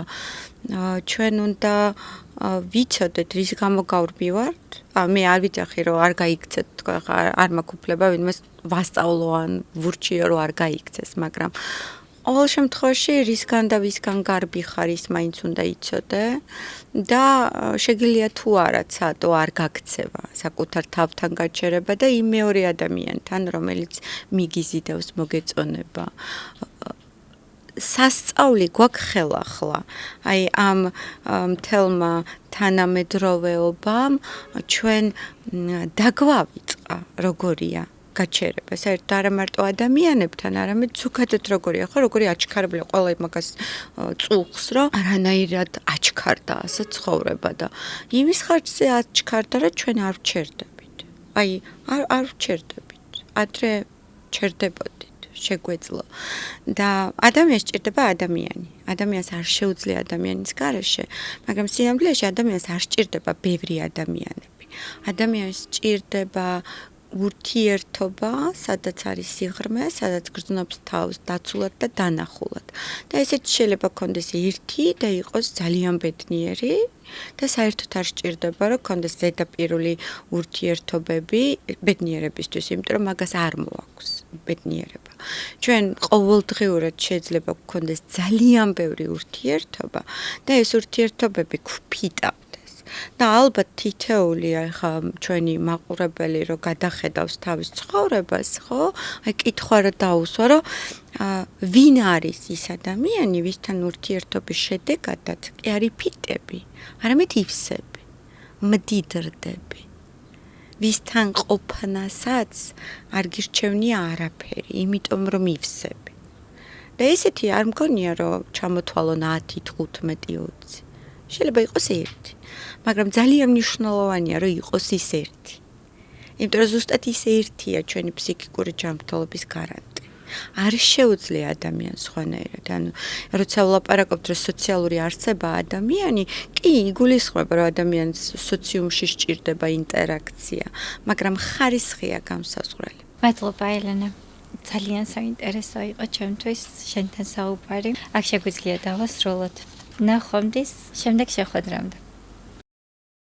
ჩვენ უნდა ვიცოდეთ, რის გამო გავრბივართ. მე არ ვიცახი, რომ არ გაიქცეთ, თქვა არ მაქვს უფლება ვინმეს ვასწავლო ან ვურჩიო, რომ არ გაიქცეს, მაგრამ ყოველ შემთხვევაში რისგან და ვისგან გარბი ხარ, ის მაინც უნდა იცოდე და შეგიძლია თუ არა ცადო არ გაქცევა საკუთარ თავთან გაჩერება და იმ მეორე ადამიანთან, რომელიც მიგიზიდავს მოგეწონება. სასწაული გვაქვს ხელახლა. აი ამ მთელმა თანამედროვეობამ ჩვენ დაგვავიწყა, როგორია გაჩერება. საერთოდ არა მარტო ადამიანებთან, არამედ ზოგადად როგორია, ხო, როგორი აჩქარებია ყველა იმაგას წუხს, რომ არანაირად აჩქარდა ასე ცხოვრება და იმის ხარჯზე აჩქარდა, რომ ჩვენ არ ვჩერდებით. აი, არ ვჩერდებით. ადრე ჩერდებოდით. შეგვეძლო და ადამიანს სჭირდება ადამიანი. ადამიანს არ შეუძლია ადამიანის გარეშე, მაგრამ სინამდვილეში ადამიანს არ სჭირდება ბევრი ადამიანები. ადამიანს სჭირდება ურთიერთობა, სადაც არის სიღრმე, სადაც გრძნობს თავს დაცულად და დანახულად. და ესეც შეიძლება კონდეს ერთი და იყოს ძალიან ბედნიერი და საერთოდ არ სჭირდება, რომ კონდეს ზედაპირული ურთიერთობები ბედნიერებისთვის, იმიტომ რომ მაგას არ მოაქვს ბედნიერება. ჩვენ ყოველდღიურად შეიძლება გქონდეს ძალიან ბევრი ურთიერთობა და ეს ურთიერთობები გვფიტავდეს. და ალბათ თითეული ახლა ჩვენი მაყურებელი რო გადახედავს თავის ცხოვრებას, ხო? აი კითხვა რა დაუსვა, რომ ვინ არის ის ადამიანი, ვისთან ურთიერთობის შედეგადაც კი არის ფიტები, არამედ ივსები, მდიდრდები. ვისთან ყოფნასაც არ გირჩევნია არაფერი, იმიტომ რომ ივსები. და ესეთი არ მგონია, რომ ჩამოთვალო 10, 15, 20. შეიძლება იყოს ერთი, მაგრამ ძალიან მნიშვნელოვანია, რომ იყოს ის ერთი. იმიტომ რომ ზუსტად ის ერთია ჩვენი ფსიქიკური ჯანმრთელობის გარანტი. არ შეუძლია ადამიანს სხვანაირად. ანუ როცა ვლაპარაკობთ, რომ სოციალური არსებაა ადამიანი, კი, იგულისხმება, რომ ადამიანს სოციუმში სჭირდება ინტერაქცია, მაგრამ ხარისხია განსაზღვრელი. მადლობა ელენა. ძალიან საინტერესო იყო ჩემთვის შენთან საუბარი. აქ შეგვიძლია დავასრულოთ. ნახვამდის შემდეგ შეხვედრამდე.